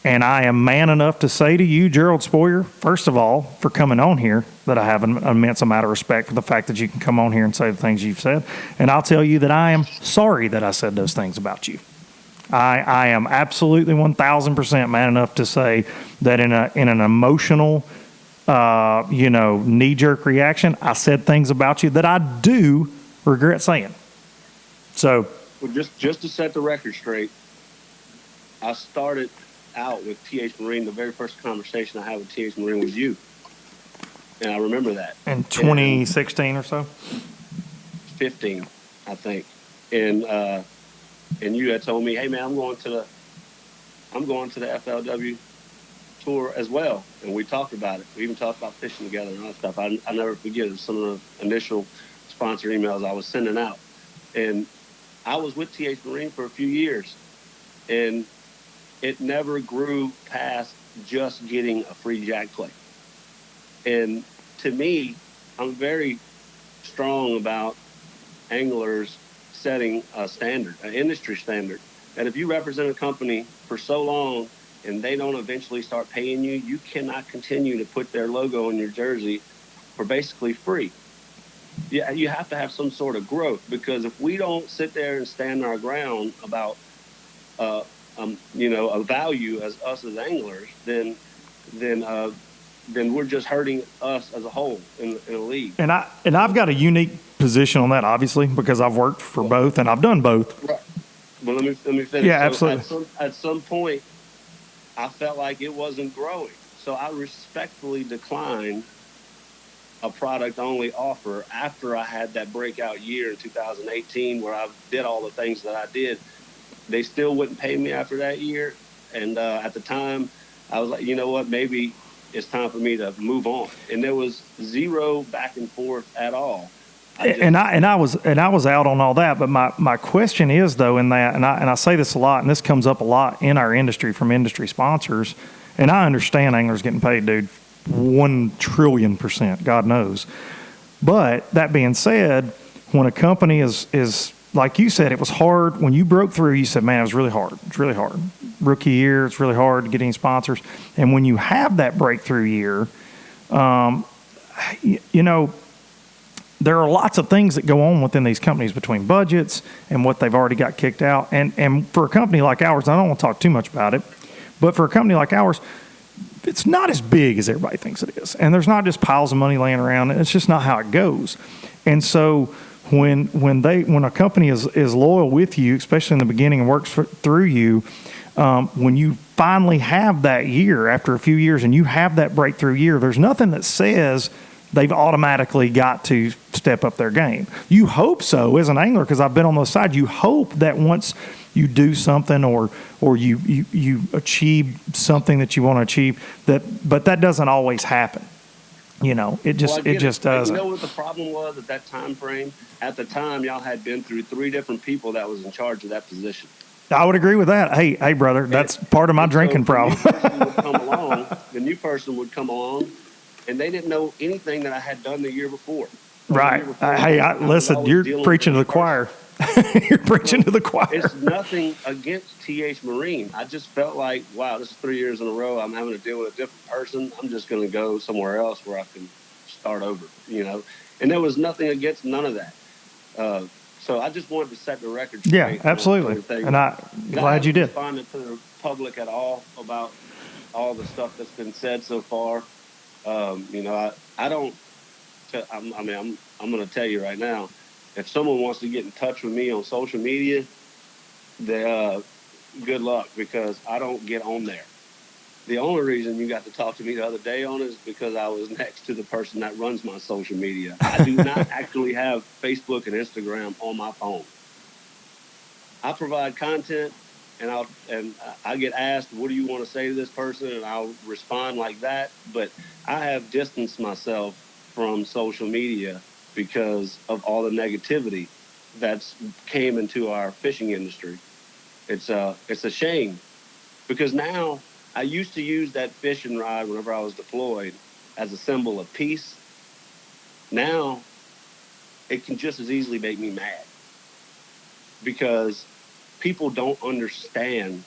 And I am man enough to say to you, Gerald Sporher, first of all, for coming on here, that I have an immense amount of respect for the fact that you can come on here and say the things you've said. And I'll tell you that I am sorry that I said those things about you. I am absolutely 1,000% man enough to say that in an emotional, knee-jerk reaction, I said things about you that I do regret saying. So, well, just to set the record straight, I started out with TH Marine, the very first conversation I had with TH Marine was you. And I remember that. In 2016 or so? 15, I think. And you had told me, hey man, I'm going to the FLW tour as well. And we talked about it. We even talked about fishing together and all that stuff. I never forget some of the initial sponsor emails I was sending out. And I was with TH Marine for a few years, and it never grew past just getting a free jack plate. And to me, I'm very strong about anglers setting a standard, an industry standard, that if you represent a company for so long and they don't eventually start paying you, you cannot continue to put their logo on your jersey for basically free. Yeah, you have to have some sort of growth, because if we don't sit there and stand our ground about, a value as us as anglers, then we're just hurting us as a whole in a league. And I've got a unique position on that, obviously, because I've worked for both and I've done both. Right. Well, let me finish. Yeah, so absolutely. At some point, I felt like it wasn't growing, so I respectfully declined a product-only offer after I had that breakout year in 2018 where I did all the things that I did. They still wouldn't pay me after that year, and at the time, I was like, you know what, maybe it's time for me to move on. And there was zero back and forth at all. I was out on all that, but my question is though, in that, and I say this a lot, and this comes up a lot in our industry from industry sponsors, and I understand anglers getting paid, dude, 1,000,000,000%, God knows. But that being said, when a company is like you said, it was hard when you broke through. You said, "Man, it was really hard. It's really hard. Rookie year, it's really hard to get any sponsors." And when you have that breakthrough year, there are lots of things that go on within these companies between budgets and what they've already got kicked out. And for a company like ours, I don't want to talk too much about it, but for a company like ours, it's not as big as everybody thinks it is. And there's not just piles of money laying around. It's just not how it goes. And so when a company is loyal with you, especially in the beginning, and works through you, when you finally have that year after a few years and you have that breakthrough year, there's nothing that says they've automatically got to step up their game. You hope so as an angler, because I've been on those sides. You hope that once you do something or you achieve something that you want to achieve, but that doesn't always happen. It just doesn't. You know what the problem was at that time frame? At the time, y'all had been through 3 different people that was in charge of that position. I would agree with that. Hey, brother, that's part of my drinking problem. The new person would come along, and they didn't know anything that I had done the year before. Right. Listen, you're preaching to the choir. You're preaching to the choir. It's nothing against TH Marine. I just felt like, wow, this is 3 years in a row. I'm having to deal with a different person. I'm just going to go somewhere else where I can start over, And there was nothing against none of that. So I just wanted to set the record straight. Yeah, absolutely. And I'm glad you did. I haven't responded to the public at all about all the stuff that's been said so far. I don't. I'm going to tell you right now. If someone wants to get in touch with me on social media, good luck, because I don't get on there. The only reason you got to talk to me the other day on it is because I was next to the person that runs my social media. I do not actually have Facebook and Instagram on my phone. I provide content, and I get asked, what do you want to say to this person? And I'll respond like that. But I have distanced myself from social media because of all the negativity that's came into our fishing industry. It's a shame, because now I used to use that fishing rod whenever I was deployed as a symbol of peace. Now it can just as easily make me mad, because people don't understand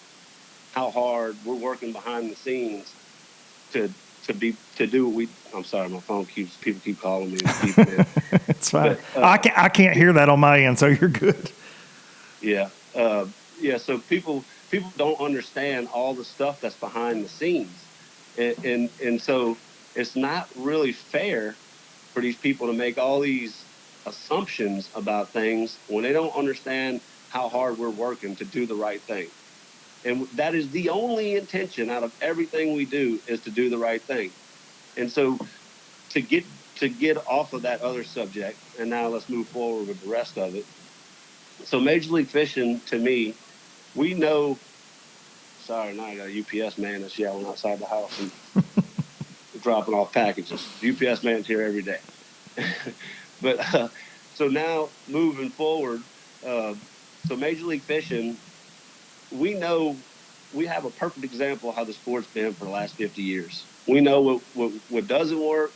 how hard we're working behind the scenes to do what we. I'm sorry, my phone people keep calling me. It's fine. But, I can't hear that on my end, so you're good. Yeah, So people don't understand all the stuff that's behind the scenes, and so it's not really fair for these people to make all these assumptions about things when they don't understand how hard we're working to do the right thing. And that is the only intention out of everything we do, is to do the right thing. And so to get off of that other subject, and now let's move forward with the rest of it. So Major League Fishing, to me, we know. Sorry, now I got a UPS man that's yelling outside the house and dropping off packages. UPS man's here every day. But so now moving forward, so Major League Fishing, we know we have a perfect example of how the sport's been for the last 50 years. We know what doesn't work.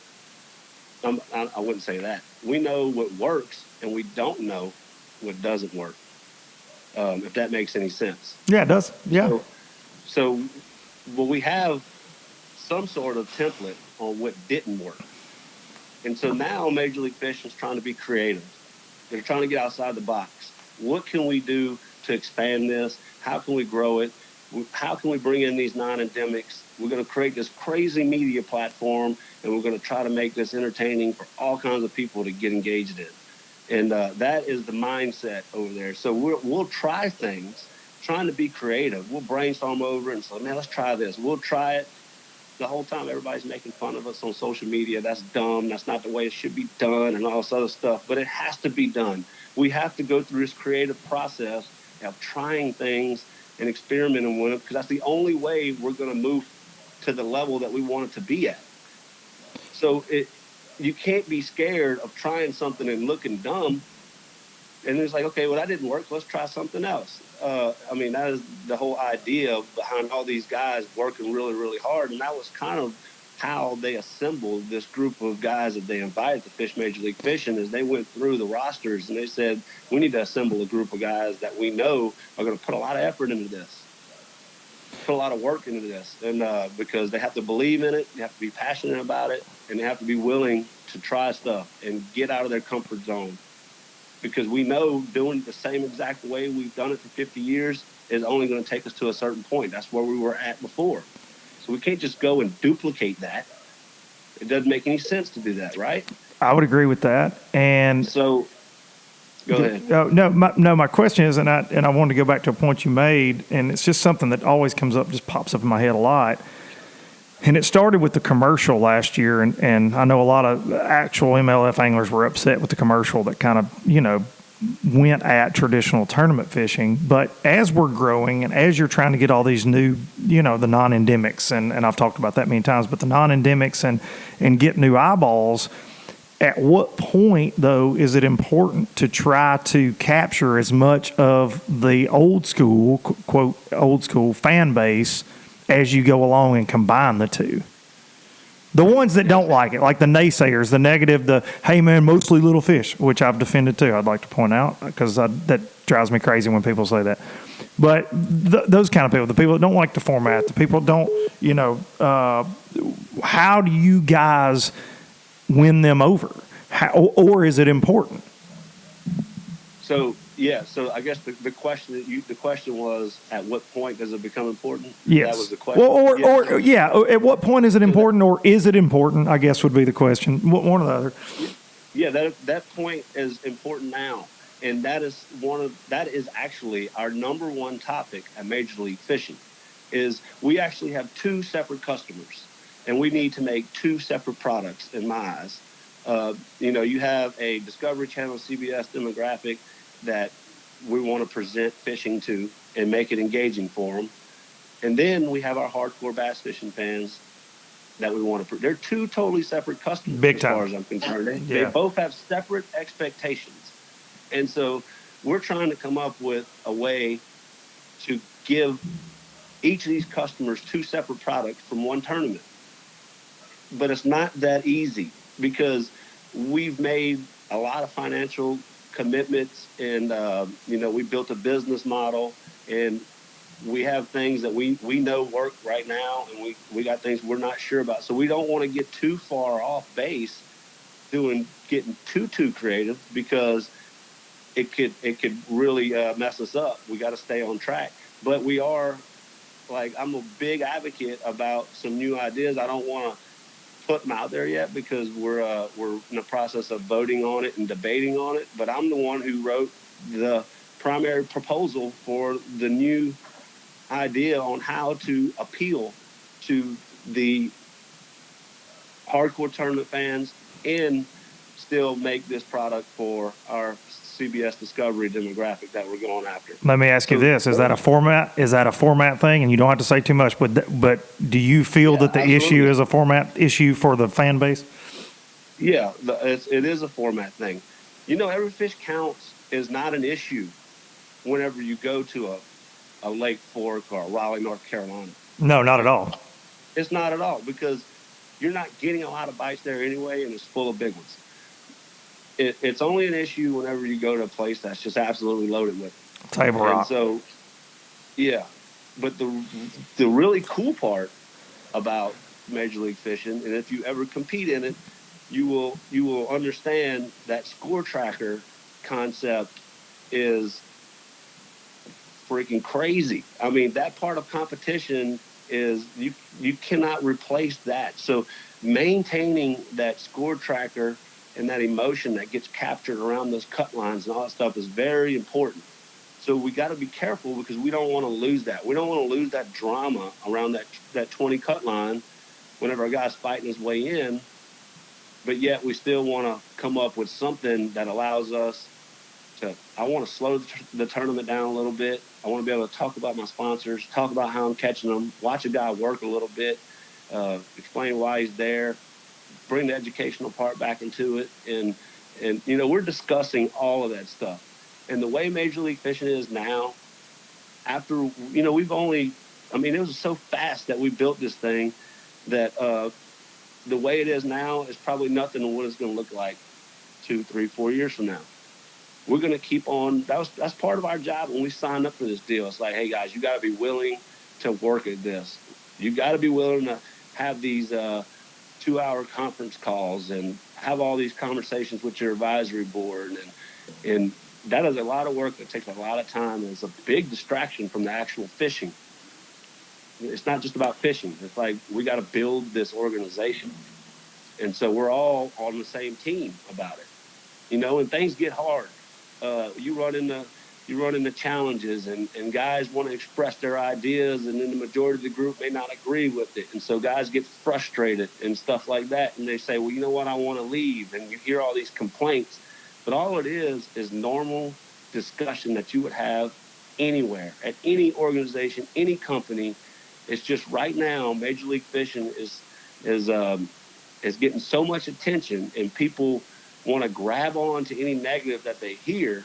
I wouldn't say that. We know what works, and we don't know what doesn't work. If that makes any sense. Yeah, it does. Yeah. So well, we have some sort of template on what didn't work. And so now Major League Fishing is trying to be creative. They're trying to get outside the box. What can we do to expand this? How can we grow it? How can we bring in these non-endemics? We're going to create this crazy media platform, and we're going to try to make this entertaining for all kinds of people to get engaged in. And that is the mindset over there. So we'll try things, trying to be creative. We'll brainstorm over it and say, man, let's try this. We'll try it. The whole time everybody's making fun of us on social media. That's dumb. That's not the way it should be done and all this other stuff. But it has to be done. We have to go through this creative process of trying things and experimenting with it, because that's the only way we're going to move to the level that we want it to be at. So you can't be scared of trying something and looking dumb. And it's like, okay, well, that didn't work. Let's try something else. I mean, that is the whole idea behind all these guys working really, really hard. And that was kind of how they assembled this group of guys that they invited to fish Major League Fishing. Is they went through the rosters and they said, we need to assemble a group of guys that we know are going to put a lot of effort into this, put a lot of work into this. And because they have to believe in it, they have to be passionate about it, and they have to be willing to try stuff and get out of their comfort zone. Because we know doing it the same exact way we've done it for 50 years is only going to take us to a certain point. That's where we were at before. So we can't just go and duplicate that. It doesn't make any sense to do that, right? I would agree with that. And so, go ahead. My question is, and I wanted to go back to a point you made, and it's just something that always comes up, just pops up in my head a lot. And it started with the commercial last year, and I know a lot of actual MLF anglers were upset with the commercial that kind of, went at traditional tournament fishing. But as we're growing and as you're trying to get all these new, the non-endemics, and I've talked about that many times, but the non-endemics and get new eyeballs, at what point, though, is it important to try to capture as much of the old school, quote, old school fan base as you go along and combine the two? The ones that don't like it, like the naysayers, the negative, the, hey, man, mostly little fish, which I've defended too, I'd like to point out, because that drives me crazy when people say that. But those kind of people, the people that don't like the format, the people that don't, how do you guys win them over? Or is it important? So, yeah, so I guess the question was, at what point does it become important? Yes. That was the question. Well, at what point is it important, or is it important, I guess would be the question. One or the other. Yeah, that point is important now. And that is actually our number one topic at Major League Fishing, is we actually have two separate customers, and we need to make two separate products in my eyes. You have a Discovery Channel CBS demographic that we want to present fishing to and make it engaging for them. And then we have our hardcore bass fishing fans that we want to. They're two totally separate customers. Big time. As far as I'm concerned. They both have separate expectations. And so we're trying to come up with a way to give each of these customers two separate products from one tournament. But it's not that easy, because we've made a lot of financial commitments, and we built a business model, and we have things that we know work right now, and we got things we're not sure about. So we don't want to get too far off base getting too creative, because it could really mess us up. We got to stay on track. But we are, I'm a big advocate about some new ideas. I don't want to put them out there yet, because we're in the process of voting on it and debating on it. But I'm the one who wrote the primary proposal for the new idea on how to appeal to the hardcore tournament fans and still make this product for our CBS Discovery demographic that we're going after. Let me ask you this: Is that a format? Is that a format thing? And you don't have to say too much, but do you feel that the absolutely. issue is a format issue for the fan base? Yeah, it is a format thing. Every fish counts is not an issue whenever you go to a Lake Fork or Raleigh, North Carolina. No, not at all. It's not at all, because you're not getting a lot of bites there anyway, and it's full of big ones. It's only an issue whenever you go to a place that's just absolutely loaded with it. Table rock. And so, yeah. But the really cool part about Major League Fishing, and if you ever compete in it, you will understand that score tracker concept is freaking crazy. I mean, that part of competition is you cannot replace that. So maintaining that score tracker and that emotion that gets captured around those cut lines and all that stuff is very important. So we got to be careful, because we don't want to lose that. We don't want to lose that drama around that 20 cut line whenever a guy's fighting his way in, but yet we still want to come up with something that allows us I want to slow the tournament down a little bit. I want to be able to talk about my sponsors, talk about how I'm catching them, watch a guy work a little bit, explain why he's there, bring the educational part back into it. And we're discussing all of that stuff. And the way Major League Fishing is now, after, it was so fast that we built this thing that the way it is now is probably nothing to what it's going to look like 2, 3, 4 years from now. We're going to keep on. That's part of our job when we signed up for this deal. It's like, hey, guys, you got to be willing to work at this. You got to be willing to have these 2-hour conference calls and have all these conversations with your advisory board. And that is a lot of work that takes a lot of time. And it's a big distraction from the actual fishing. It's not just about fishing. It's like we got to build this organization. And so we're all on the same team about it. And things get hard. You run into challenges, and guys want to express their ideas, and then the majority of the group may not agree with it. And so guys get frustrated and stuff like that. And they say, well, you know what? I want to leave. And you hear all these complaints. But all it is normal discussion that you would have anywhere, at any organization, any company. It's just right now, Major League Fishing is getting so much attention, and people want to grab on to any negative that they hear,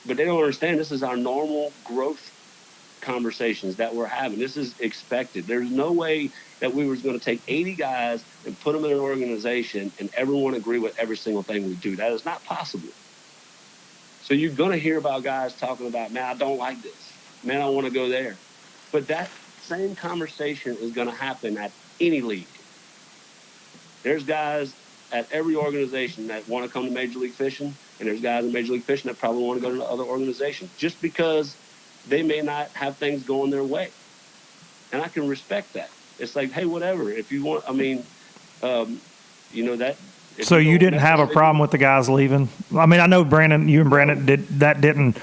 but they don't understand this is our normal growth conversations that we're having. This is expected. There's no way that we were going to take 80 guys and put them in an organization and everyone agree with every single thing we do. That is not possible. So you're going to hear about guys talking about, man, I don't like this. Man, I want to go there. But that same conversation is going to happen at any league. There's guys at every organization that want to come to Major League Fishing, and there's guys in Major League Fishing that probably want to go to other organizations just because they may not have things going their way. And I can respect that. It's like, hey, whatever. If you want, that. So you didn't have a problem with the guys leaving? I mean, I know you and Brandon didn't.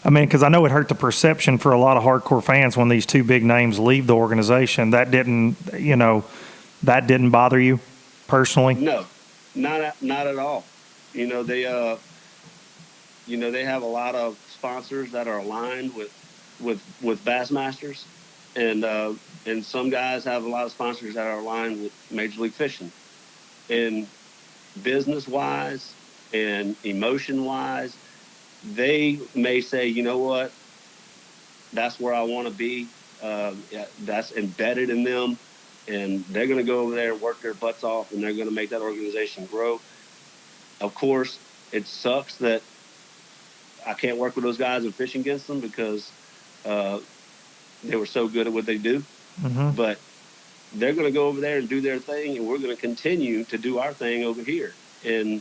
I mean, because I know it hurt the perception for a lot of hardcore fans when these two big names leave the organization. That didn't bother you personally? No, not at all. They have a lot of sponsors that are aligned with Bassmasters, and some guys have a lot of sponsors that are aligned with Major League Fishing. And business wise and emotion wise, they may say, you know what, that's where I want to be. That's embedded in them. And they're going to go over there and work their butts off, and they're going to make that organization grow. Of course, it sucks that I can't work with those guys and fish against them because they were so good at what they do. Mm-hmm. But they're going to go over there and do their thing, and we're going to continue to do our thing over here. And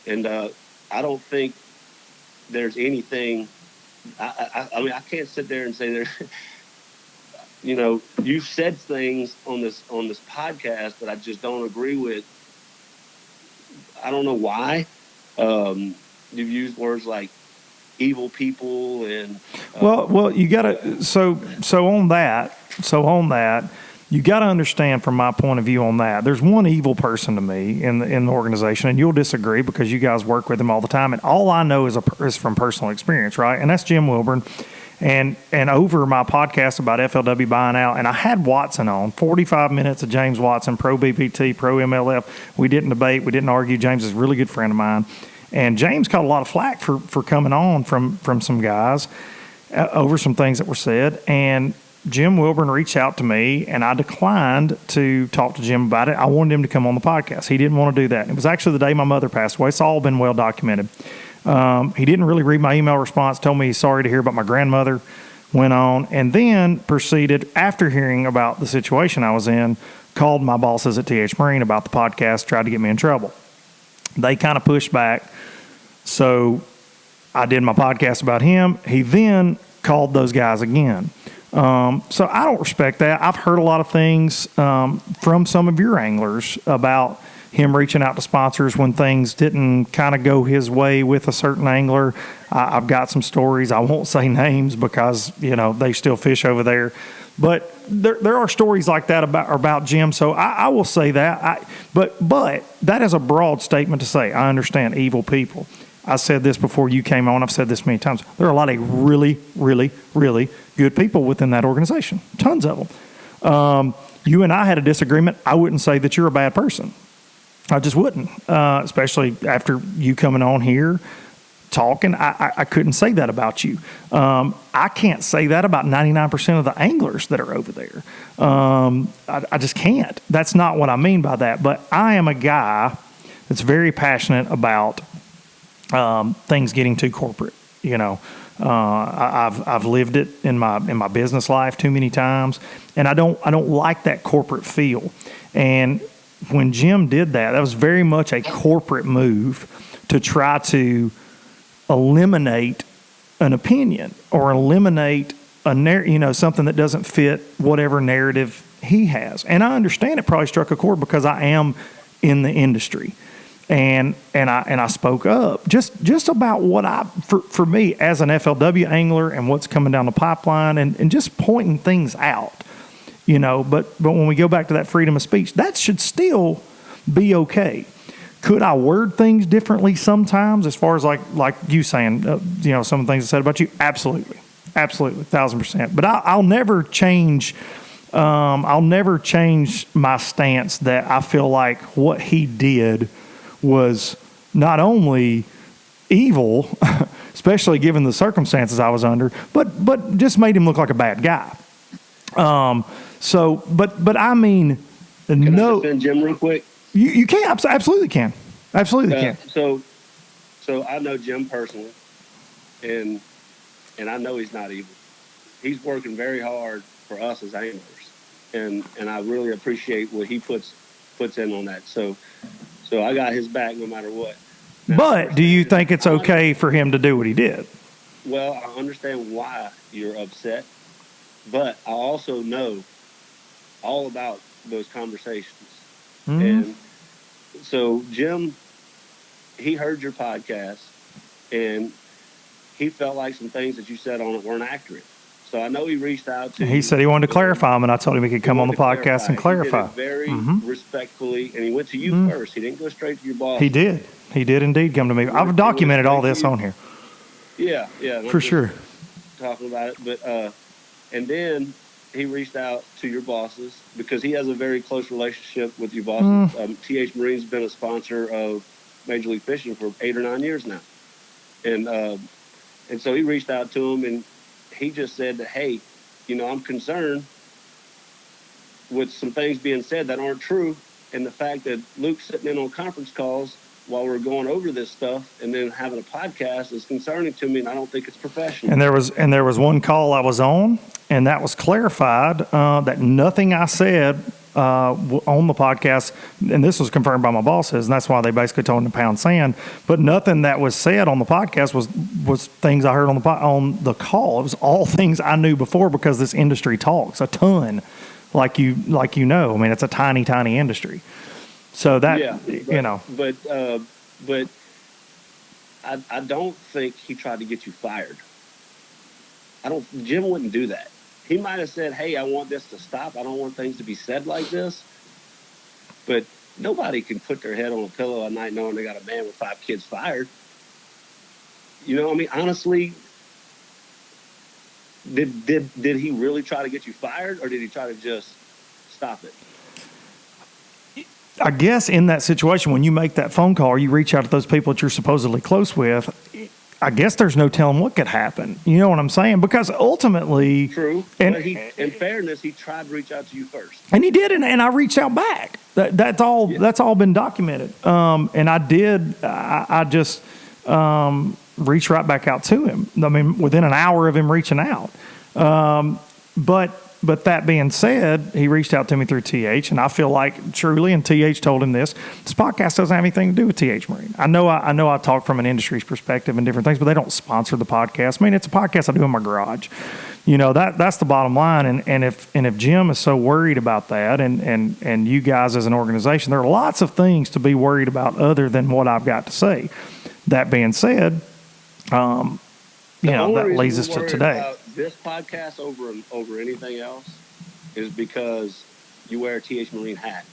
I don't think there's anything. I mean, I can't sit there and say there's. You've said things on this podcast that I just don't agree with. I don't know why. You've used words like evil people and well, you gotta so on that you got to understand from my point of view on that. There's one evil person to me in the organization, and you'll disagree because you guys work with him all the time, and all I know is from personal experience, right? And that's Jim Wilburn. And over my podcast about FLW buying out, and I had Watson on, 45 minutes of James Watson, pro BPT, pro MLF. We didn't debate, we didn't argue. James is a really good friend of mine, and James caught a lot of flack for coming on from some guys over some things that were said. And Jim Wilburn reached out to me, and I declined to talk to Jim about it. I wanted him to come on the podcast. He didn't want to do that. It was actually the day my mother passed away. It's all been well documented. He didn't really read my email response, told me he's sorry to hear about my grandmother, went on, and then proceeded, after hearing about the situation I was in, called my bosses at TH Marine about the podcast, tried to get me in trouble. They kind of pushed back, so I did my podcast about him. He then called those guys again. So I don't respect that. I've heard a lot of things from some of your anglers about him reaching out to sponsors when things didn't kind of go his way with a certain angler. I've got some stories. I won't say names because, they still fish over there. But there are stories like that about Jim. So I will say that. But that is a broad statement to say. I understand evil people. I said this before you came on. I've said this many times. There are a lot of really, really, really good people within that organization. Tons of them. You and I had a disagreement. I wouldn't say that you're a bad person. I just wouldn't, especially after you coming on here talking. I couldn't say that about you. I can't say that about 99% of the anglers that are over there. I just can't. That's not what I mean by that. But I am a guy that's very passionate about things getting too corporate. I've lived it in my business life too many times, and I don't like that corporate feel. And when Jim did that, that was very much a corporate move to try to eliminate an opinion or eliminate something that doesn't fit whatever narrative he has. And I understand it probably struck a chord because I am in the industry. And I spoke up just about what for me as an FLW angler and what's coming down the pipeline and just pointing things out, but when we go back to that freedom of speech, that should still be okay. Could I word things differently sometimes as far as like you saying, some of the things I said about you? Absolutely. 1,000%. But I'll never change. I'll never change my stance that I feel like what he did was not only evil, especially given the circumstances I was under, but just made him look like a bad guy. But I mean, Can I defend Jim real quick? You can, absolutely can. Absolutely can. So I know Jim personally, and I know he's not evil. He's working very hard for us as anglers, and I really appreciate what he puts in on that. So I got his back no matter what. Now, but do you think it's okay for him to do what he did? Well, I understand why you're upset, but I also know all about those conversations. Mm-hmm. And so Jim, he heard your podcast, and he felt like some things that you said on it weren't accurate. So I know he reached out to you. He said he wanted to clarify them, and I told him he could come on the podcast and clarify. He did it very respectfully, and he went to you first. He didn't go straight to your boss. He did. He did indeed come to me. I've documented all this on here. Yeah. For sure. Talking about it. But and then he reached out to your bosses because he has a very close relationship with your bosses. TH Marine's been a sponsor of Major League Fishing for 8 or 9 years now. And so he reached out to him, and he just said that, hey, I'm concerned with some things being said that aren't true, and the fact that Luke's sitting in on conference calls while we're going over this stuff and then having a podcast is concerning to me, and I don't think it's professional. And there was one call I was on, and that was clarified that nothing I said on the podcast, and this was confirmed by my bosses, and that's why they basically told him to pound sand. But nothing that was said on the podcast was things I heard on the call. It was all things I knew before because this industry talks a ton, like you know. I mean, it's a tiny industry. So that but I don't think he tried to get you fired. Jim wouldn't do that. He might have said, hey, I want this to stop. I don't want things to be said like this. But nobody can put their head on a pillow at night knowing they got a man with 5 kids fired. You know what I mean? Honestly, did he really try to get you fired, or did he try to just stop it? I guess in that situation, when you make that phone call or you reach out to those people that you're supposedly close with, I guess there's no telling what could happen. You know what I'm saying? Because ultimately... True. And, but in fairness, he tried to reach out to you first. And he did, and I reached out back. That's all. Yeah. That's all been documented. And I did. I just reached right back out to him. I mean, within an hour of him reaching out. But that being said, he reached out to me through TH, and I feel like truly, and TH told him this podcast doesn't have anything to do with TH Marine. I know I talk from an industry's perspective and different things, but they don't sponsor the podcast. I mean, it's a podcast I do in my garage. You know, that's the bottom line. And if Jim is so worried about that, and you guys as an organization, there are lots of things to be worried about other than what I've got to say. That being said, that leads us to today. This podcast over anything else is because you wear a TH Marine hat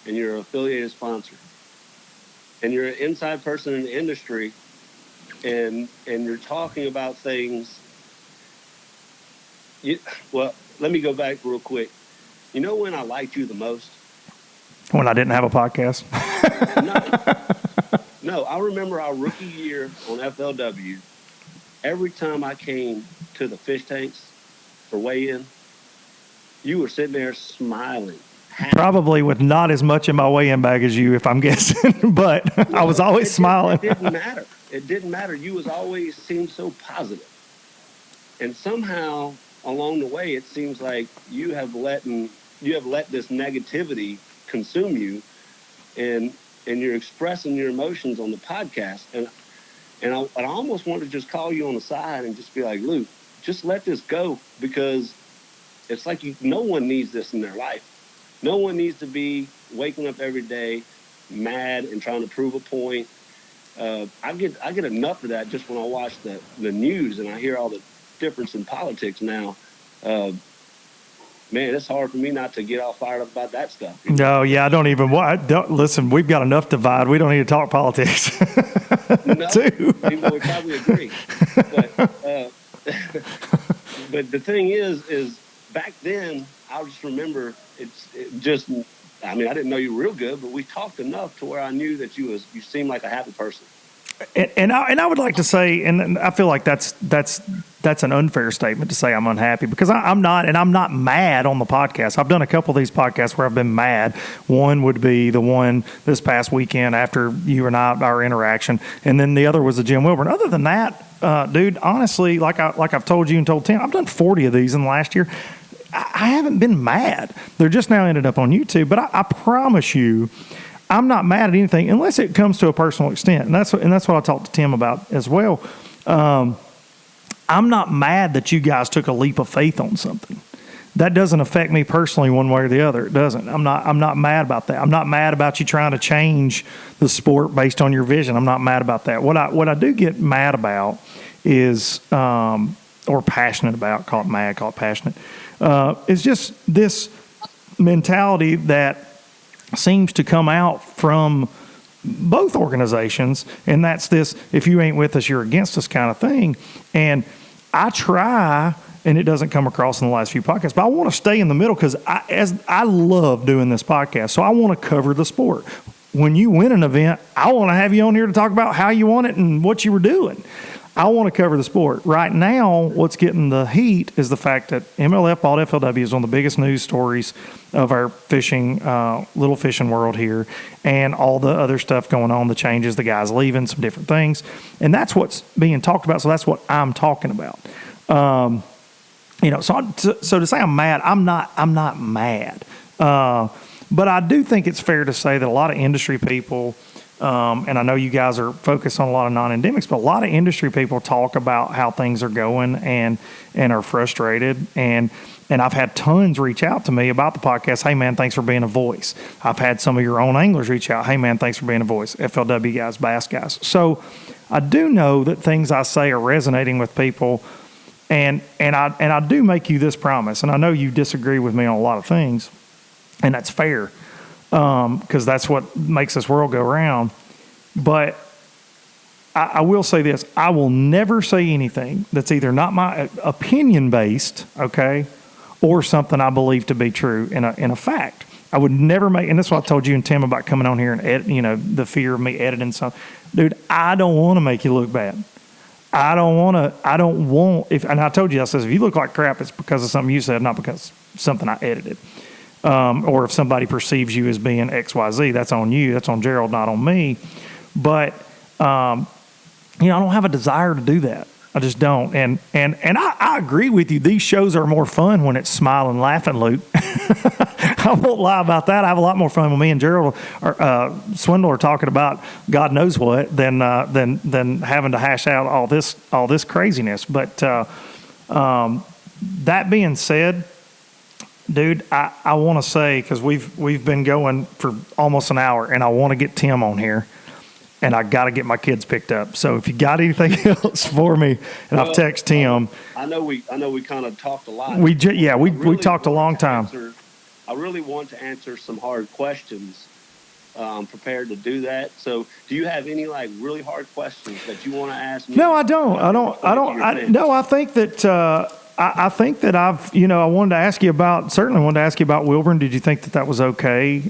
and you're an affiliated sponsor and you're an inside person in the industry and you're talking about things. Well, let me go back real quick. You know when I liked you the most? When I didn't have a podcast? No, I remember our rookie year on FLW. Every time I came to the fish tanks for weigh-in, you were sitting there smiling. Happy. Probably with not as much in my weigh-in bag as you, if I'm guessing, but no, I was always smiling. It didn't matter. It didn't matter. You was always seemed so positive. And somehow along the way, it seems like you have let this negativity consume you, and you're expressing your emotions on the podcast. And I almost want to just call you on the side and just be like, Luke, just let this go, because it's like no one needs this in their life. No one needs to be waking up every day mad and trying to prove a point. I get enough of that just when I watch the news and I hear all the difference in politics now. Man, it's hard for me not to get all fired up about that stuff. No, yeah, I don't even. Listen, we've got enough divide. We don't need to talk politics. No, we probably agree. But the thing is back then, I just remember I didn't know you real good, but we talked enough to where I knew that you seemed like a happy person. And I would like to say, and I feel like that's an unfair statement to say I'm unhappy, because I'm not, and I'm not mad on the podcast. I've done a couple of these podcasts where I've been mad. One would be the one this past weekend after you and our interaction, and then the other was the Jim Wilburn. Other than that, dude, honestly, like I've told you and told Tim, I've done 40 of these in the last year. I haven't been mad. They're just now ended up on YouTube, but I promise you, I'm not mad at anything unless it comes to a personal extent, and that's what I talked to Tim about as well. I'm not mad that you guys took a leap of faith on something. That doesn't affect me personally one way or the other. It doesn't. I'm not mad about that. I'm not mad about you trying to change the sport based on your vision. I'm not mad about that. What I do get mad about is or passionate about, call it mad, call it passionate, is just this mentality that seems to come out from both organizations, and that's this, if you ain't with us, you're against us kind of thing. And I try, and it doesn't come across in the last few podcasts, but I want to stay in the middle, because I love doing this podcast, so I want to cover the sport. When you win an event, I want to have you on here to talk about how you won it and what you were doing. I want to cover the sport. Right now, what's getting the heat is the fact that MLF bought FLW is one of the biggest news stories of our fishing, little fishing world here, and all the other stuff going on, the changes, the guys leaving, some different things. And that's what's being talked about, so that's what I'm talking about. So to say I'm mad, I'm not mad. But I do think it's fair to say that a lot of industry people, and I know you guys are focused on a lot of non-endemics, but a lot of industry people talk about how things are going and are frustrated. And I've had tons reach out to me about the podcast. Hey, man, thanks for being a voice. I've had some of your own anglers reach out. Hey, man, thanks for being a voice. FLW guys, bass guys. So I do know that things I say are resonating with people, and I do make you this promise, and I know you disagree with me on a lot of things, and that's fair, because that's what makes this world go round. But I will say this: I will never say anything that's either not my opinion based, okay, or something I believe to be true in a fact. I would never make, and that's what I told you and Tim about coming on here and edit, the fear of me editing something. Dude, I don't want to make you look bad. I don't want, and I told you, I says, if you look like crap, it's because of something you said, not because something I edited. Or if somebody perceives you as being XYZ, that's on you. That's on Gerald, not on me. But, I don't have a desire to do that. I just don't. And I agree with you. These shows are more fun when it's smiling, laughing, Luke. I won't lie about that. I have a lot more fun when me and Gerald or Swindle are talking about God knows what than having to hash out all this craziness. But that being said, dude, I want to say, because we've been going for almost an hour, and I want to get Tim on here. And I got to get my kids picked up. So if you got anything else for me, and I've texted Tim. I know we kind of talked a lot. We talked a long time. I really want to answer some hard questions. Prepared to do that. So do you have any really hard questions that you want to ask me? No, I don't. No, I think that I think that I've I wanted to ask you about Wilburn. Did you think that was okay?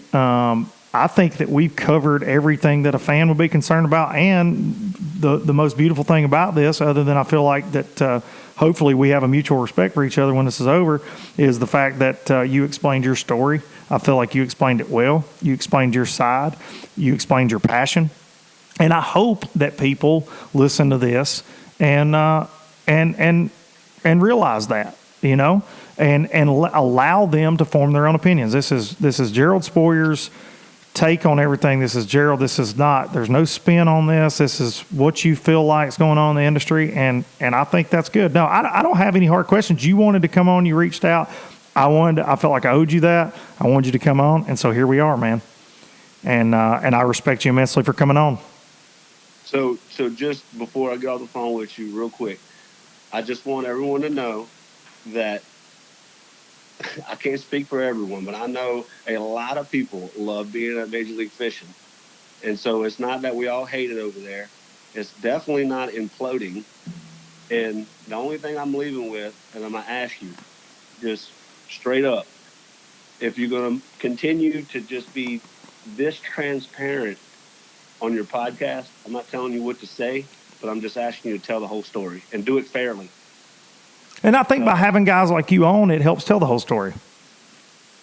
I think that we've covered everything that a fan would be concerned about, and the most beautiful thing about this, other than I feel like that hopefully we have a mutual respect for each other when this is over, is the fact that you explained your story. I feel like you explained it well. You explained your side. You explained your passion, and I hope that people listen to this and realize that, and allow them to form their own opinions. This is Gerald Sporher's take on everything. This is Gerald. This is not, there's no spin on this. This is what you feel like is going on in the industry. And I think that's good. No, I don't have any hard questions. You wanted to come on, you reached out. I felt like I owed you that. I wanted you to come on. And so here we are, man. And I respect you immensely for coming on. So just before I get off the phone with you real quick, I just want everyone to know that I can't speak for everyone, but I know a lot of people love being at Major League Fishing. And so it's not that we all hate it over there. It's definitely not imploding. And the only thing I'm leaving with, and I'm going to ask you, just straight up, if you're going to continue to just be this transparent on your podcast, I'm not telling you what to say, but I'm just asking you to tell the whole story and do it fairly. And I think by having guys like you on, it helps tell the whole story.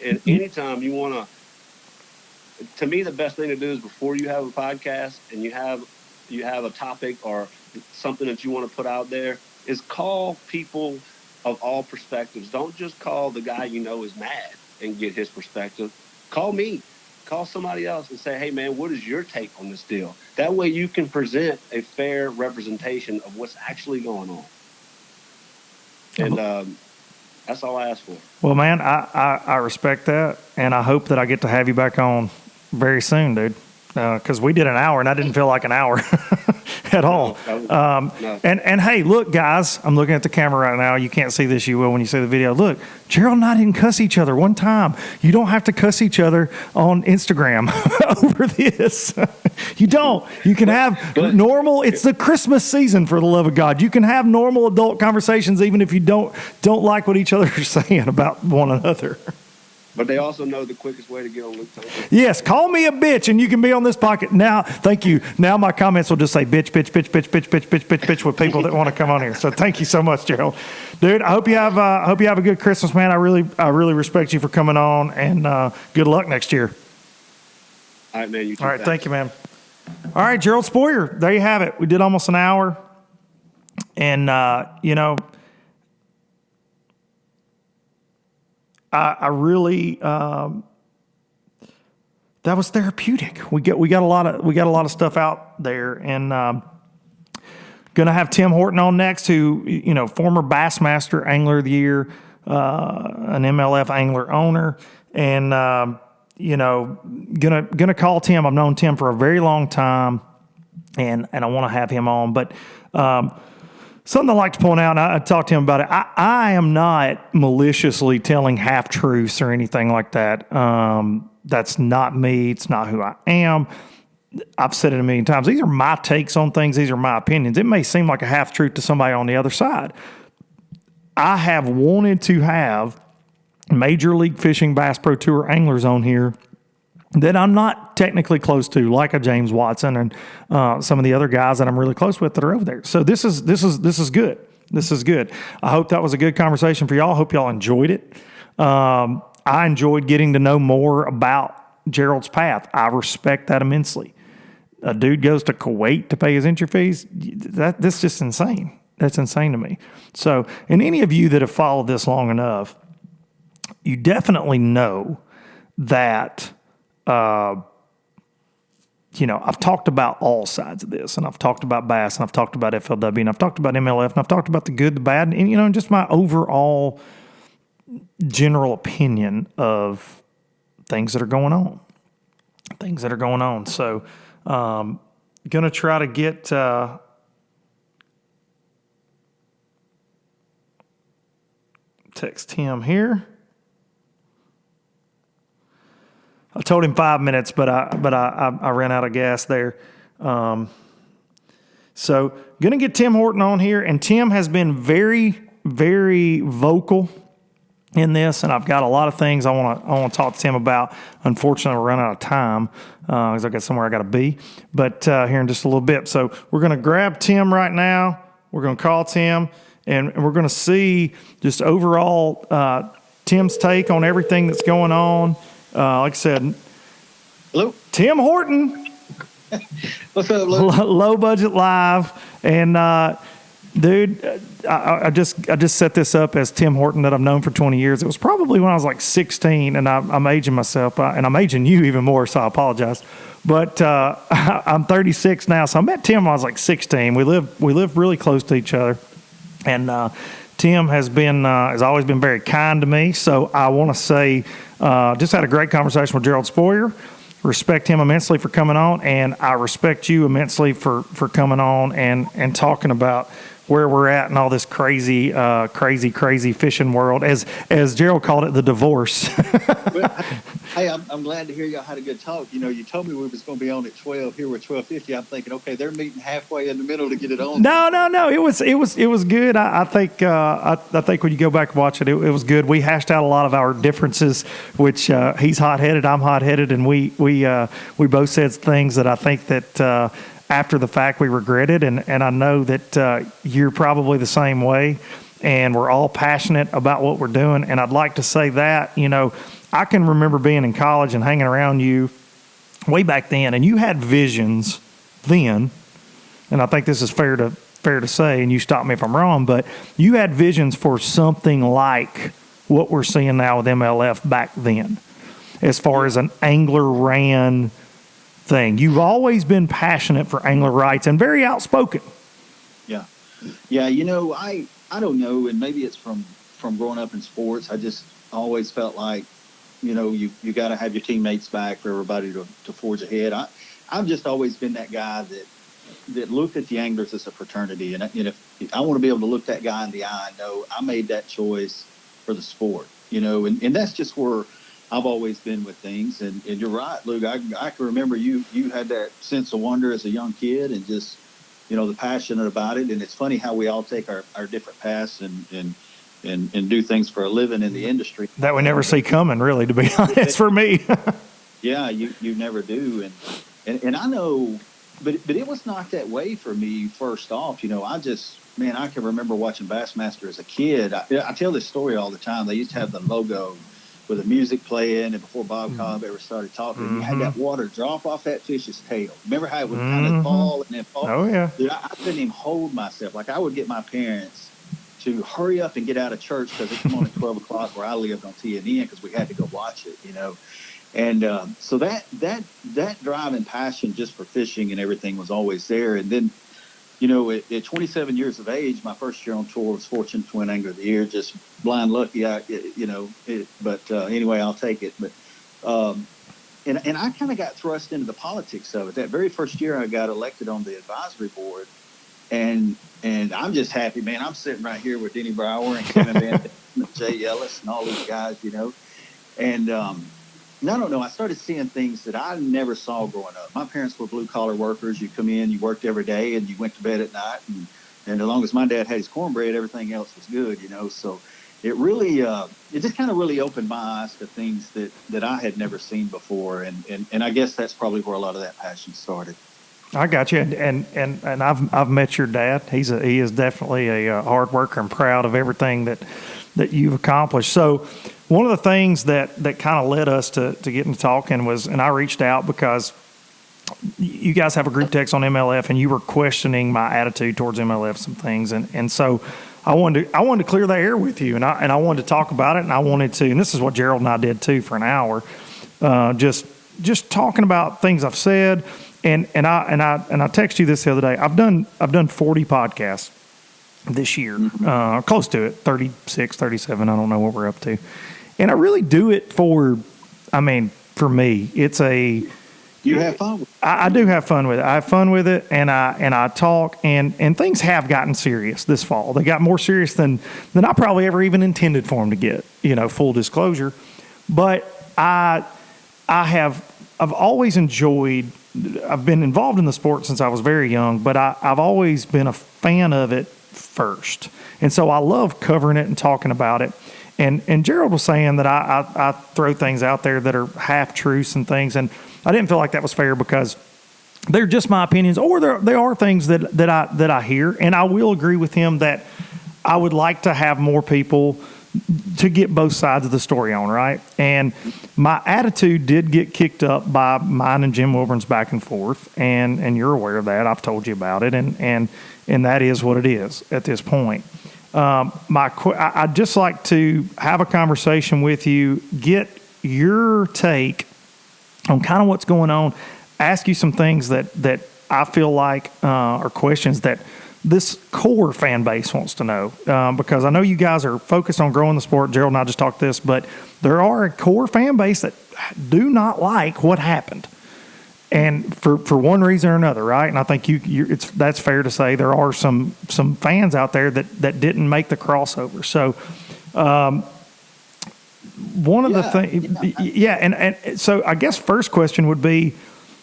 And anytime you want to me, the best thing to do is before you have a podcast and you have a topic or something that you want to put out there, is call people of all perspectives. Don't just call the guy is mad and get his perspective. Call me. Call somebody else and say, hey, man, what is your take on this deal? That way you can present a fair representation of what's actually going on. And that's all I ask for. Well, man, I respect that, and I hope that I get to have you back on very soon, dude. Because we did an hour, and I didn't feel like an hour at all. No. And hey, look, guys, I'm looking at the camera right now. You can't see this, you will when you see the video. Look, Gerald and I didn't cuss each other one time. You don't have to cuss each other on Instagram over this. You don't. You can have normal. It's the Christmas season, for the love of God. You can have normal adult conversations even if you don't like what each other are saying about one another. But they also know the quickest way to get on Luke Thompson. Yes, call me a bitch and you can be on this pocket. Now, thank you. Now my comments will just say bitch, bitch, bitch, bitch, bitch, bitch, bitch, bitch, bitch with people that want to come on here. So thank you so much, Gerald. Dude, I hope you have a good Christmas, man. I really respect you for coming on, and good luck next year. All right, man. You too. All right, thank you, man. All right, Gerald Sporher. There you have it. We did almost an hour. And, I really that was therapeutic. We got a lot of stuff out there, and gonna have Tim Horton on next, who former Bassmaster Angler of the Year, an MLF angler owner, and gonna call Tim. I've known Tim for a very long time. and I want to have him on. But something I'd like to point out, and I talked to him about it, I am not maliciously telling half-truths or anything like that. That's not me. It's not who I am. I've said it a million times. These are my takes on things. These are my opinions. It may seem like a half-truth to somebody on the other side. I have wanted to have Major League Fishing Bass Pro Tour anglers on here that I'm not technically close to, like a James Watson and some of the other guys that I'm really close with that are over there. So this is good. This is good. I hope that was a good conversation for y'all. I hope y'all enjoyed it. I enjoyed getting to know more about Gerald's path. I respect that immensely. A dude goes to Kuwait to pay his entry fees. That's just insane. That's insane to me. So, and any of you that have followed this long enough, you definitely know that, I've talked about all sides of this, and I've talked about bass, and I've talked about FLW, and I've talked about MLF, and I've talked about the good, the bad, and, just my overall general opinion of things that are going on. So, going to try to get text him here. I told him 5 minutes, but I ran out of gas there. So going to get Tim Horton on here, and Tim has been very, very vocal in this, and I've got a lot of things I want to talk to Tim about. Unfortunately, we're running out of time because I've got somewhere I got to be. But here in just a little bit, so we're going to grab Tim right now. We're going to call Tim, and we're going to see just overall Tim's take on everything that's going on. Like I said, hello, Tim Horton. What's up, Luke? Low budget live, and dude, I just set this up as Tim Horton that I've known for 20 years. It was probably when I was like 16, and I'm aging myself, and I'm aging you even more, so I apologize. But I'm 36 now, so I met Tim when I was like 16. We live really close to each other, and Tim has always been very kind to me. So I want to say, just had a great conversation with Gerald Sporher. Respect him immensely for coming on, and I respect you immensely for coming on and talking about where we're at and all this crazy fishing world, as Gerald called it, the divorce. Hey, I'm glad to hear y'all had a good talk. You told me we was going to be on at 12. Here we're 12:50. I'm thinking, okay, they're meeting halfway in the middle to get it on. No. It was good. I think when you go back and watch it, it was good. We hashed out a lot of our differences, which he's hot headed, I'm hot headed, and we both said things that I think that after the fact we regretted, and I know that you're probably the same way, and we're all passionate about what we're doing. And I'd like to say that, I can remember being in college and hanging around you way back then, and you had visions then, and I think this is fair to say, and you stop me if I'm wrong, but you had visions for something like what we're seeing now with MLF back then, as far as an angler ran thing. You've always been passionate for angler rights and very outspoken. Yeah. I don't know, and maybe it's from growing up in sports. I just always felt like, you got to have your teammates back for everybody to forge ahead. I've just always been that guy that looked at the anglers as a fraternity, and if I want to be able to look that guy in the eye and know I made that choice for the sport, and that's just where I've always been with things. And you're right, Luke. I can remember you had that sense of wonder as a young kid, and just the passionate about it. And it's funny how we all take our different paths and do things for a living in the industry that we never see coming, really, to be honest, for me. Yeah, you never do. And I know, but it was not that way for me first off. I can remember watching Bassmaster as a kid. I tell this story all the time. They used to have the logo with the music playing, and before Bob Cobb ever started talking, you had that water drop off that fish's tail. Remember how it would kind of fall and then fall? Oh, yeah. Dude, I couldn't even hold myself. Like, I would get my parents to hurry up and get out of church because it come on at 12 o'clock where I lived on TNN because we had to go watch it, And so that drive and passion just for fishing and everything was always there. And then, at 27 years of age, my first year on tour was fortunate to win Angler of the Year, just blind lucky, but anyway, I'll take it. But and I kind of got thrust into the politics of it. That very first year I got elected on the advisory board, and I'm just happy, man. I'm sitting right here with Denny Brower and Kevin Van Dam and Jay Ellis and all these guys, and I don't know. I started seeing things that I never saw growing up. My parents were blue collar workers. You come in, you worked every day, and you went to bed at night. And as long as my dad had his cornbread, everything else was good, So it really, it just kind of really opened my eyes to things that I had never seen before. And I guess that's probably where a lot of that passion started. I got you, and I've met your dad. He is definitely a hard worker and proud of everything that you've accomplished. So one of the things that kind of led us to getting to talking was, and I reached out because you guys have a group text on MLF, and you were questioning my attitude towards MLF, some things, and so I wanted to clear the air with you, and I wanted to talk about it, and I wanted to, and this is what Gerald and I did too for an hour, just talking about things I've said. And I text you this the other day. I've done 40 podcasts this year, close to it, 36, 37. I don't know what we're up to. And I really do it for me, it's you have fun with it. I do have fun with it. I have fun with it, and I talk, and things have gotten serious this fall. They got more serious than I probably ever even intended for them to get, full disclosure. But I've always enjoyed. I've been involved in the sport since I was very young, but I've always been a fan of it first. And so I love covering it and talking about it. And Gerald was saying that I throw things out there that are half truths and things. And I didn't feel like that was fair because they're just my opinions, or they are things that I hear. And I will agree with him that I would like to have more people to get both sides of the story on, right? And my attitude did get kicked up by mine and Jim Wilburn's back and forth, and you're aware of that. I've told you about it, and that is what it is at this point. I'd just like to have a conversation with you, get your take on kind of what's going on, ask you some things that I feel like are questions that this core fan base wants to know, because I know you guys are focused on growing the sport. Gerald and I just talked this, but there are a core fan base that do not like what happened, and for one reason or another, right? And I think that's fair to say there are some fans out there that didn't make the crossover. So one of the things, and so I guess first question would be,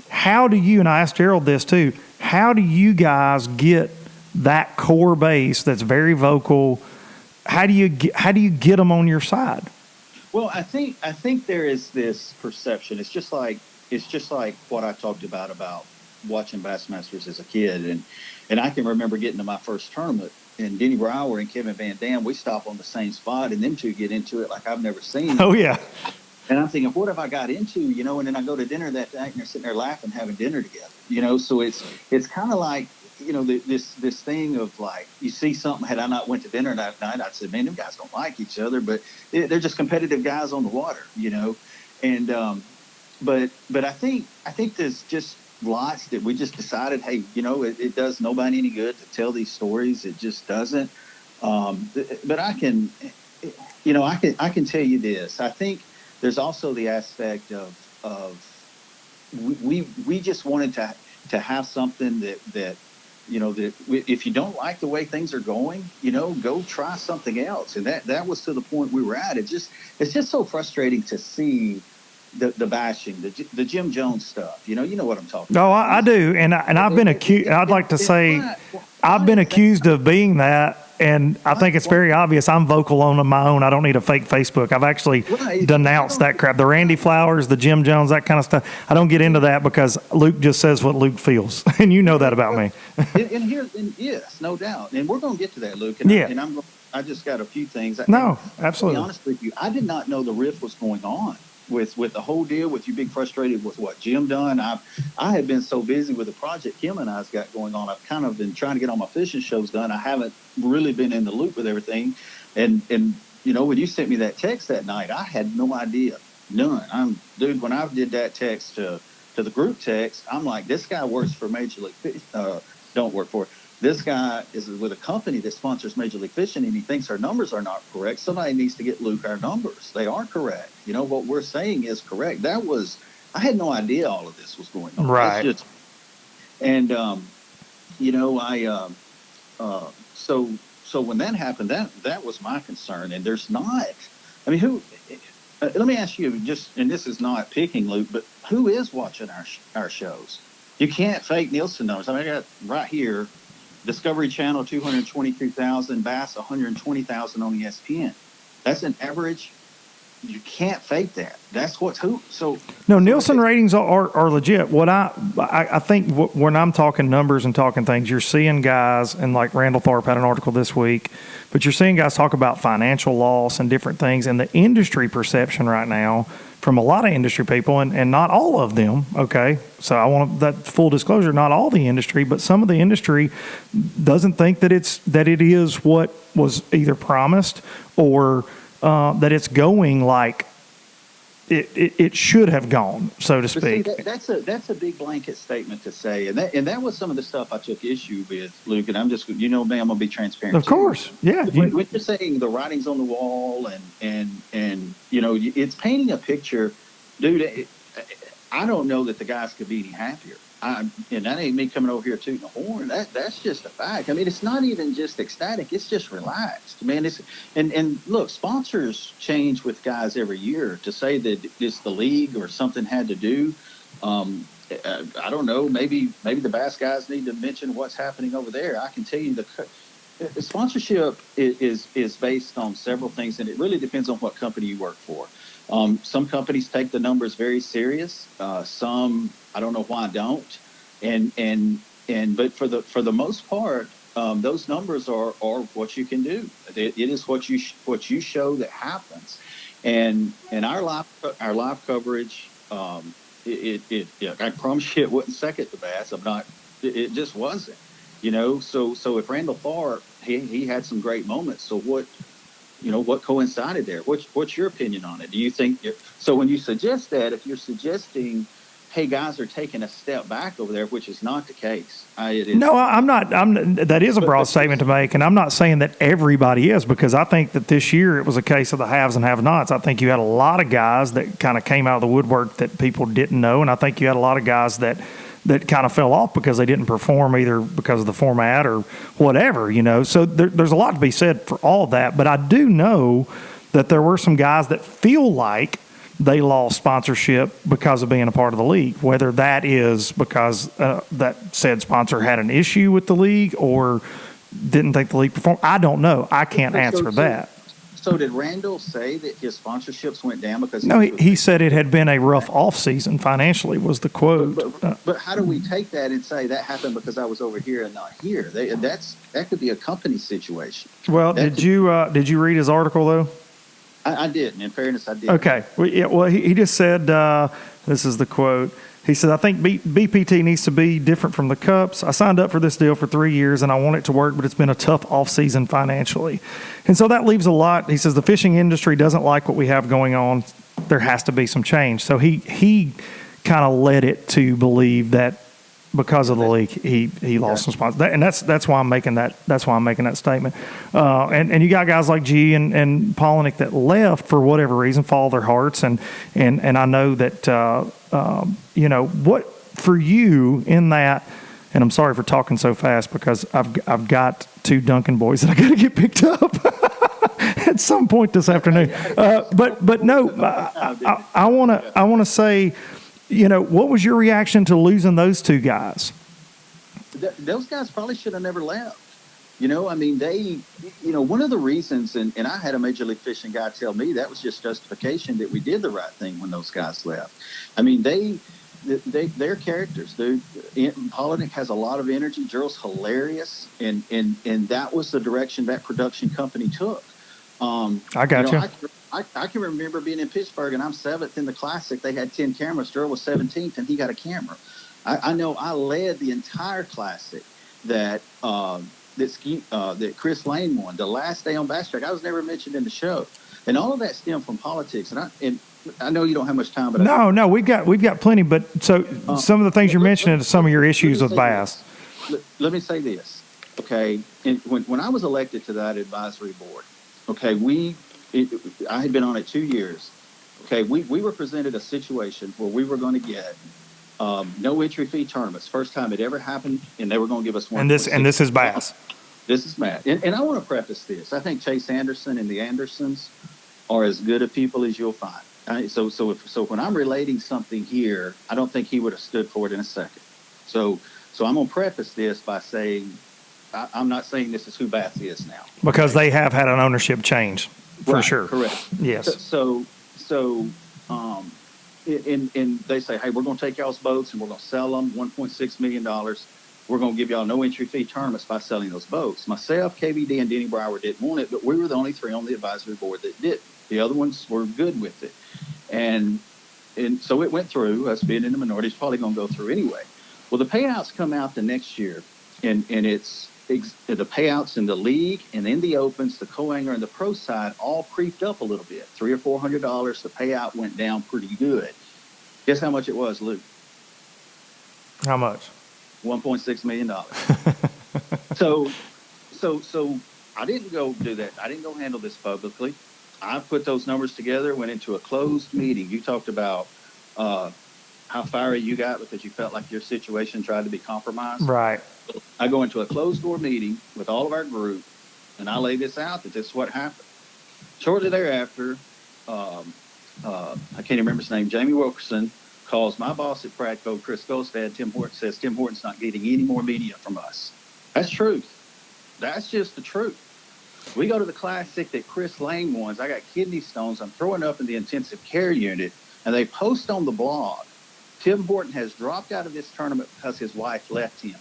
how do you, and I asked Gerald this too, how do you guys get that core base that's very vocal? How do you get them on your side? Well, I think there is this perception. It's just like what I talked about watching Bassmasters as a kid, and I can remember getting to my first tournament, and Denny Brower and Kevin Van Dam, we stop on the same spot, and them two get into it like I've never seen. Oh yeah. And I'm thinking, what have I got into? And then I go to dinner that night, and they're sitting there laughing, having dinner together. So it's kind of like, this thing of like, you see something. Had I not went to dinner that night, I'd say, man, them guys don't like each other, but they're just competitive guys on the water, And but I think there's just lots that we just decided, hey, it does nobody any good to tell these stories. It just doesn't. But I can tell you this. I think there's also the aspect of we just wanted to have something that if you don't like the way things are going, go try something else. And that was to the point we were at. It's just so frustrating to see the bashing, the Jim Jones stuff. You know what I'm talking about. No, I do. And I've been accused, I'd like to say, I've been accused of being that. And I think it's very obvious I'm vocal on my own. I don't need a fake Facebook. I've actually denounced that crap. The Randy Flowers, the Jim Jones, that kind of stuff. I don't get into that because Luke just says what Luke feels. And you know that about me. Yes, no doubt. And we're going to get to that, Luke. And yeah. I just got a few things. No, absolutely. To be honest with you, I did not know the riff was going on with the whole deal, with you being frustrated with what Jim done. I had been so busy with the project Kim and I's got going on. I've kind of been trying to get all my fishing shows done. I haven't really been in the loop with everything. And when you sent me that text that night, I had no idea. None. When I did that text to the group text, I'm like, this guy works for Major League don't work for it. This guy is with a company that sponsors Major League Fishing, and he thinks our numbers are not correct. Somebody needs to get Luke our numbers. They are correct. What we're saying is correct. I had no idea all of this was going on. Right. And so when that happened, that was my concern. And there's not, I mean, who? Let me ask you, just, and this is not picking, Luke, but who is watching our shows? You can't fake Nielsen numbers. I mean, I got right here, Discovery Channel 222,000, Bass 120,000 on ESPN. That's an average. You can't fake that. That's what's who. So no, Nielsen ratings are legit. What I think when I'm talking numbers and talking things, you're seeing guys, and like Randall Tharp had an article this week, but you're seeing guys talk about financial loss and different things, and the industry perception right now from a lot of industry people, and not all of them. Okay, so I want that full disclosure. Not all the industry, but some of the industry doesn't think that it is what was either promised or that it's going like it should have gone, so to speak. See, that's a big blanket statement to say, and that was some of the stuff I took issue with, Luke. And I'm just, me, I'm gonna be transparent. Of course, yeah. When you're saying the writing's on the wall, and it's painting a picture, dude. I don't know that the guys could be any happier. And that ain't me coming over here tooting the horn. That's just a fact. I mean, it's not even just ecstatic. It's just relaxed, man. And look, sponsors change with guys every year. To say that it's the league or something had to do, I don't know. Maybe the Bass guys need to mention what's happening over there. I can tell you the sponsorship is based on several things, and it really depends on what company you work for. Some companies take the numbers very serious. Some, I don't know why, don't. But for the most part, those numbers are what you can do. It is what you show that happens. And our live coverage, I promise you it wasn't second to Bass. It just wasn't. So if Randall Tharp, he had some great moments. So what coincided there? What's your opinion on it? Do you think so? When you suggest that, if you're suggesting, hey, guys are taking a step back over there, which is not the case. No, I'm not. That is a broad statement to make, and I'm not saying that everybody is, because I think that this year it was a case of the haves and have-nots. I think you had a lot of guys that kind of came out of the woodwork that people didn't know, and I think you had a lot of guys that kind of fell off because they didn't perform, either because of the format or whatever, So there's a lot to be said for all of that. But I do know that there were some guys that feel like they lost sponsorship because of being a part of the league, whether that is because that said sponsor had an issue with the league or didn't think the league performed. I don't know. I can't answer that. So did Randall say that his sponsorships went down because? No, he said it had been a rough off season financially, was the quote. But how do we take that and say that happened because I was over here and not here? That could be a company situation. Well, did you read his article though? I did. In fairness, I did. Okay. Well, he just said, this is the quote. He said, I think BPT needs to be different from the Cups. I signed up for this deal for 3 years, and I want it to work, but it's been a tough off-season financially. And so that leaves a lot. He says the fishing industry doesn't like what we have going on. There has to be some change. So he kind of led it to believe that because of the league, he lost some sponsors, and that's why I'm making that. That's why I'm making that statement. And you got guys like G and Polinick that left for whatever reason, follow their hearts, and I know that what for you in that. And I'm sorry for talking so fast because I've got 2 Duncan boys that I got to get picked up at some point this afternoon. But no, I want to say. What was your reaction to losing those 2 guys? Those guys probably should have never left. I mean, they, one of the reasons, and I had a Major League Fishing guy tell me that was just justification that we did the right thing when those guys left. I mean, they're characters, dude. Polinick has a lot of energy. Gerald's hilarious, and that was the direction that production company took. I got you. I can remember being in Pittsburgh, and I'm 7th in the Classic. They had 10 cameras. Gerald was 17th, and he got a camera. I know I led the entire Classic that Chris Lane won. The last day on Bass Track, I was never mentioned in the show, and all of that stemmed from politics. And I know you don't have much time, but no, we've got plenty. But so some of the things you're mentioning are some of your issues with Bass. Let me say this, okay? And when I was elected to that advisory board, okay, I had been on it 2 years. Okay, we were presented a situation where we were going to get no entry fee tournaments. First time it ever happened, and they were going to give us one. And this is bass. This is Matt. And I want to preface this. I think Chase Anderson and the Andersons are as good of people as you'll find. So when I'm relating something here, I don't think he would have stood for it in a second. So I'm going to preface this by saying, I'm not saying this is who Bass is now. Because they have had an ownership change, for sure. Correct. Yes. And they say, hey, we're going to take y'all's boats and we're going to sell them $1.6 million. We're going to give y'all no entry fee tournaments by selling those boats. Myself, KVD, and Denny Brower didn't want it, but we were the only three on the advisory board that did. The other ones were good with it. And so it went through, us being in the minority. It's probably going to go through anyway. Well, the payouts come out the next year, and it's the payouts in the league and in the opens, the co-angler and the pro side all creeped up a little bit, $300 or $400. The payout went down pretty good. Guess how much it was, Luke? How much? $1.6 million. So I didn't go do that. I didn't go handle this publicly. I put those numbers together, went into a closed meeting. You talked about how fiery you got because you felt like your situation tried to be compromised. Right. I go into a closed door meeting with all of our group, and I lay this out that this is what happened. Shortly thereafter, I can't even remember his name, Jamie Wilkerson, calls my boss at Pratco, Chris Golstad. Tim Horton says Tim Horton's not getting any more media from us. That's truth. That's just the truth. We go to the classic that Chris Lane won. I got kidney stones. I'm throwing up in the intensive care unit, and they post on the blog, Tim Horton has dropped out of this tournament because his wife left him,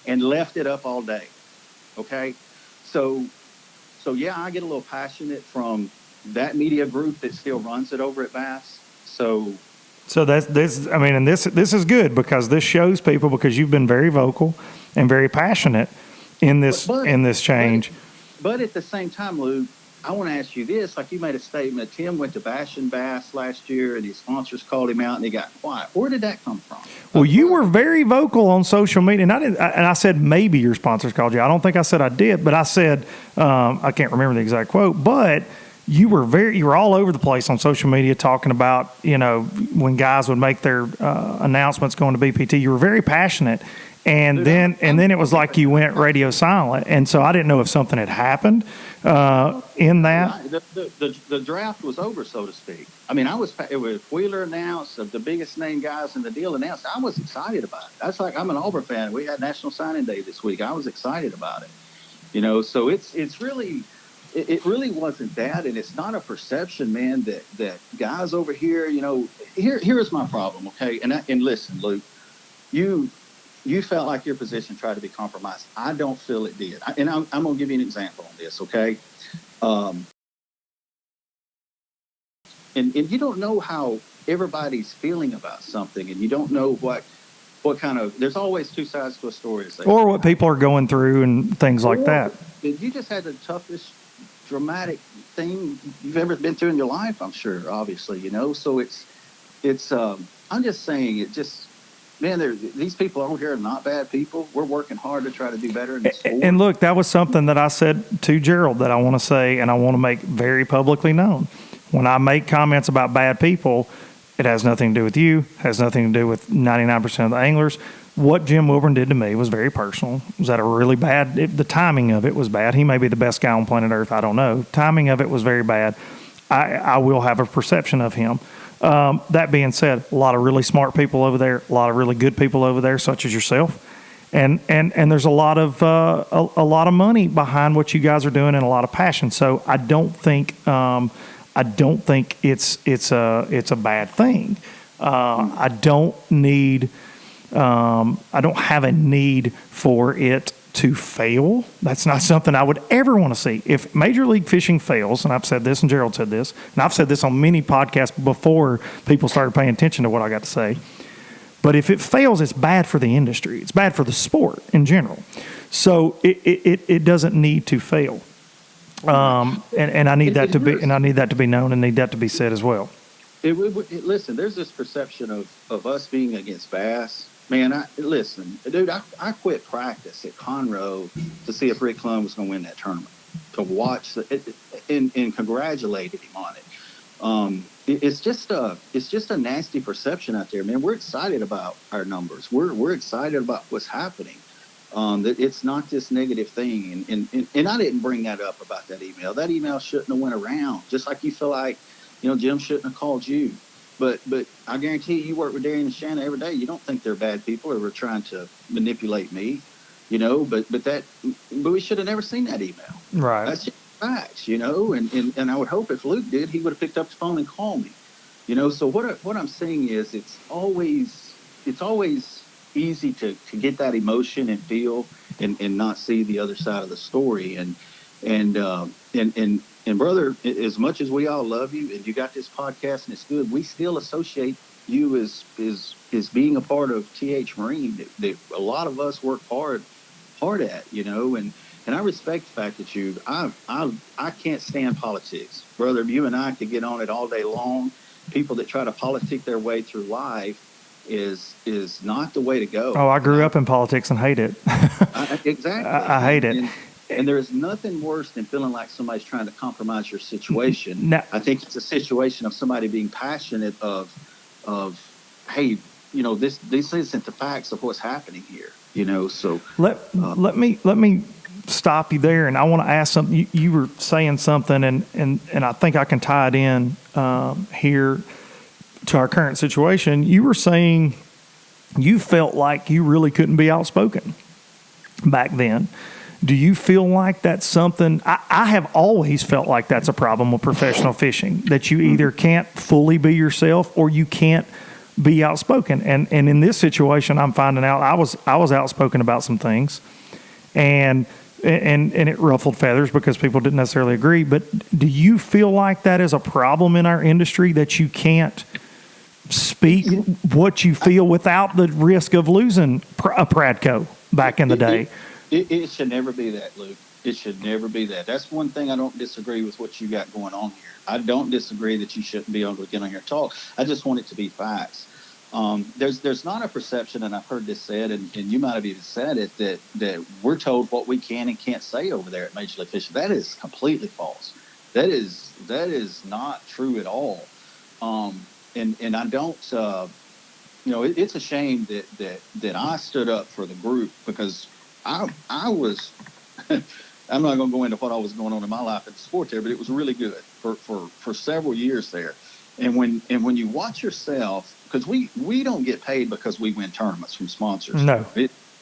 and left it up all day. Okay? So yeah, I get a little passionate from that media group that still runs it over at Bass. So that's this. I mean, and this is good because this shows people, because you've been very vocal and very passionate in this change. But at the same time, Lou, I want to ask you this. Like, you made a statement, Tim went to Bash and Bass last year, and his sponsors called him out, and he got quiet. Where did that come from? Well, you were very vocal on social media, and I said maybe your sponsors called you. I don't think I said I did, but I said I can't remember the exact quote, but you were all over the place on social media talking about, when guys would make their announcements going to BPT. You were very passionate, and then it was like you went radio silent, and so I didn't know if something had happened in that. The draft was over, so to speak. I mean, it was Wheeler announced, the biggest name guys in the deal announced. I was excited about it. That's like, I'm an Auburn fan. We had National Signing Day this week. I was excited about it. So it's really. It really wasn't that, and it's not a perception, man, that guys over here, here's my problem, okay? And listen, Luke, you felt like your position tried to be compromised. I don't feel it did. I'm going to give you an example on this, okay? And you don't know how everybody's feeling about something, and you don't know what kind of, there's always two sides to a story. Or what people are going through and things like that. You just had the toughest dramatic thing you've ever been through in your life, I'm sure, obviously, so it's I'm just saying, these people over here are not bad people. We're working hard to try to do better in this sport. And look, that was something that I said to Gerald that I want to say, and I want to make very publicly known. When I make comments about bad people, it has nothing to do with you, has nothing to do with 99% of the anglers. What Jim Wilburn did to me was very personal. Was that a really bad? The timing of it was bad. He may be the best guy on planet Earth. I don't know. Timing of it was very bad. I will have a perception of him. That being said, a lot of really smart people over there, a lot of really good people over there, such as yourself, and there's a lot of money behind what you guys are doing and a lot of passion. So I don't think it's a bad thing. I don't have a need for it to fail. That's not something I would ever want to see. If Major League Fishing fails, and I've said this and Gerald said this, and I've said this on many podcasts before people started paying attention to what I got to say, but if it fails, it's bad for the industry. It's bad for the sport in general. So it doesn't need to fail. And I need that to be known and need that to be said as well. Listen, there's this perception of us being against Bass. Man, I quit practice at Conroe to see if Rick Clun was going to win that tournament, to watch and congratulated him on it. it's just a nasty perception out there, man. We're excited about our numbers. We're excited about what's happening. That it's not this negative thing. And I didn't bring that up about that email. That email shouldn't have went around. Just like you feel like, Jim shouldn't have called you. But I guarantee you work with Darian and Shanna every day. You don't think they're bad people or were trying to manipulate me, but we should have never seen that email. Right. That's just facts, and I would hope if Luke did, he would have picked up the phone and called me. So what I'm saying is it's always easy to get that emotion and feel and not see the other side of the story. And brother, as much as we all love you and you got this podcast and it's good, we still associate you as being a part of TH Marine that a lot of us work hard at, and I respect the fact that I can't stand politics, brother. You and I could get on it all day long. People that try to politic their way through life is not the way to go. Oh, I grew up in politics and hate it. Exactly. I hate it. And there is nothing worse than feeling like somebody's trying to compromise your situation. No. I think it's a situation of somebody being passionate of hey, this isn't the facts of what's happening here. So let me stop you there, and I want to ask something. You were saying something, and I think I can tie it in here to our current situation. You were saying you felt like you really couldn't be outspoken back then. Do you feel like that's something? I have always felt like that's a problem with professional fishing, that you either can't fully be yourself or you can't be outspoken. And in this situation, I'm finding out I was outspoken about some things, and it ruffled feathers because people didn't necessarily agree. But do you feel like that is a problem in our industry, that you can't speak what you feel without the risk of losing a Pradco back in the day? It should never be that, Luke. It should never be that. That's one thing I don't disagree with what you got going on here. I don't disagree that you shouldn't be able to get on here and talk. I just want it to be facts. There's not a perception, and I've heard this said, and you might have even said it, that we're told what we can and can't say over there at Major League Fishing. That is completely false. That is not true at all. And I don't, it's a shame that I stood up for the group, because I was, I'm not going to go into what all was going on in my life at the sport there, but it was really good for several years there. And when you watch yourself, because we don't get paid because we win tournaments from sponsors. No.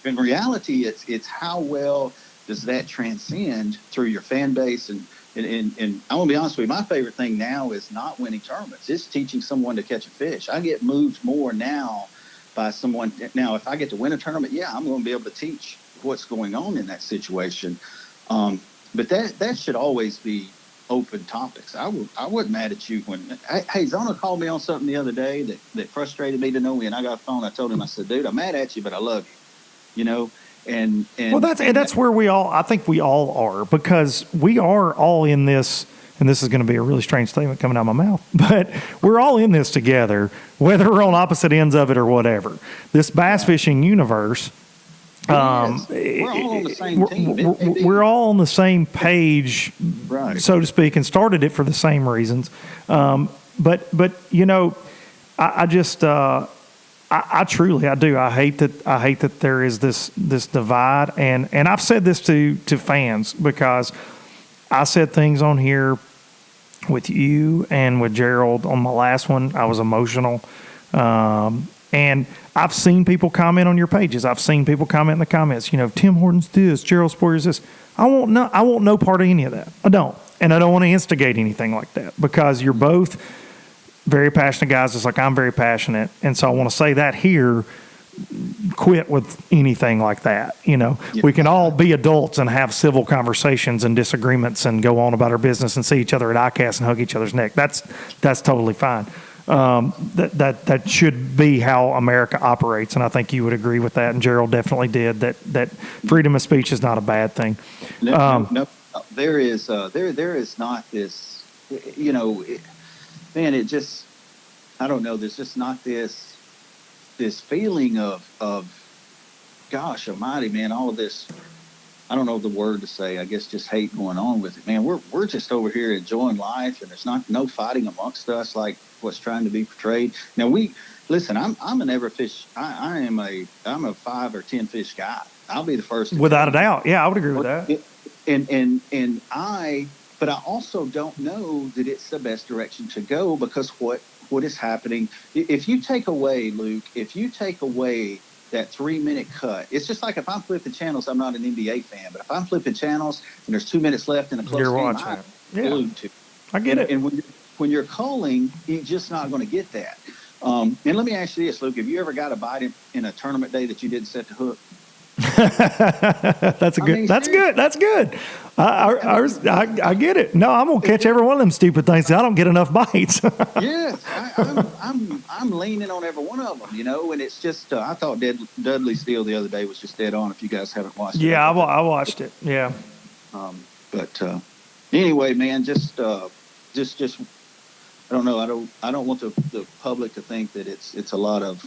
In reality, it's how well does that transcend through your fan base. And I want to be honest with you, my favorite thing now is not winning tournaments. It's teaching someone to catch a fish. I get moved more now by someone. Now, if I get to win a tournament, yeah, I'm going to be able to teach what's going on in that situation. But that should always be open topics. I wasn't mad at you when, hey, Zona called me on something the other day that frustrated me to no end. I got a phone. I told him, I said, dude, I'm mad at you, but I love you, and well, that's where I think we all are, because we are all in this, and this is going to be a really strange statement coming out of my mouth, but we're all in this together, whether we're on opposite ends of it or whatever. This bass fishing universe, we're all on the same team. We're all on the same page, right, so to speak, and started it for the same reasons. But I just I truly do. I hate that there is this divide, and I've said this to fans, because I said things on here with you and with Gerald on my last one. I was emotional. And I've seen people comment on your pages. I've seen people comment in the comments, Tim Horton's this, Gerald Sporher's this. I want no part of any of that. I don't. And I don't want to instigate anything like that, because you're both very passionate guys, just like I'm very passionate. And so I want to say that here, quit with anything like that. We can all be adults and have civil conversations and disagreements and go on about our business and see each other at ICAST and hug each other's neck. That's totally fine. That should be how America operates, and I think you would agree with that. And Gerald definitely did. That freedom of speech is not a bad thing. No, there is not this. Man, it just, I don't know. There's just not this feeling of gosh almighty, man. All of this. I don't know the word to say. I guess just hate going on with it, man. We're just over here enjoying life, and there's no fighting amongst us like what's trying to be portrayed. Now listen. I'm an ever fish. I'm a 5 or 10 fish guy. I'll be the first. Without a doubt, yeah, I would agree with that. But I also don't know that it's the best direction to go, because what is happening, if you take away, Luke, that 3-minute cut, it's just like if I'm flipping channels, I'm not an NBA fan, but if I'm flipping channels and there's 2 minutes left in a close game, I'm glued to. I get it. And when you're calling, you're just not going to get that. And let me ask you this, Luke, have you ever got a bite in a tournament day that you didn't set the hook? That's good. That's good. I get it. No, I'm gonna catch every one of them stupid things. I don't get enough bites. Yes, I'm leaning on every one of them, and it's just I thought Dudley Steele the other day was just dead on. If you guys haven't watched it, yeah, I watched it. Yeah, but anyway, man, just I don't know. I don't want the public to think that it's a lot of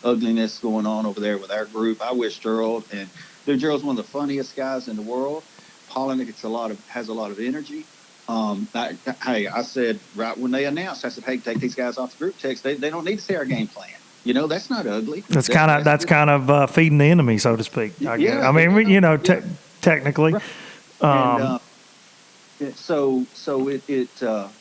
ugliness going on over there with our group. I wish Gerald's one of the funniest guys in the world. Pollen has a lot of energy. I said right when they announced, I said, hey, take these guys off the group text. They don't need to see our game plan. That's not ugly. That's kind of feeding the enemy, so to speak. I mean, technically. Right. So it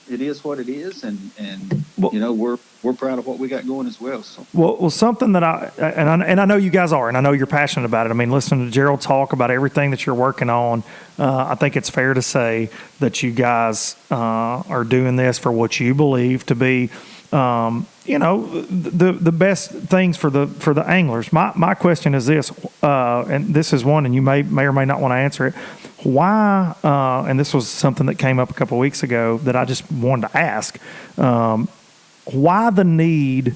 is what it is, and we're proud of what we got going as well. So well, something that I know you guys are, and I know you're passionate about it. I mean, listening to Gerald talk about everything that you're working on, I think it's fair to say that you guys are doing this for what you believe to be, the best things for the anglers. My question is this, and this is one, and you may or may not want to answer it. Why, and this was something that came up a couple of weeks ago that I just wanted to ask, why the need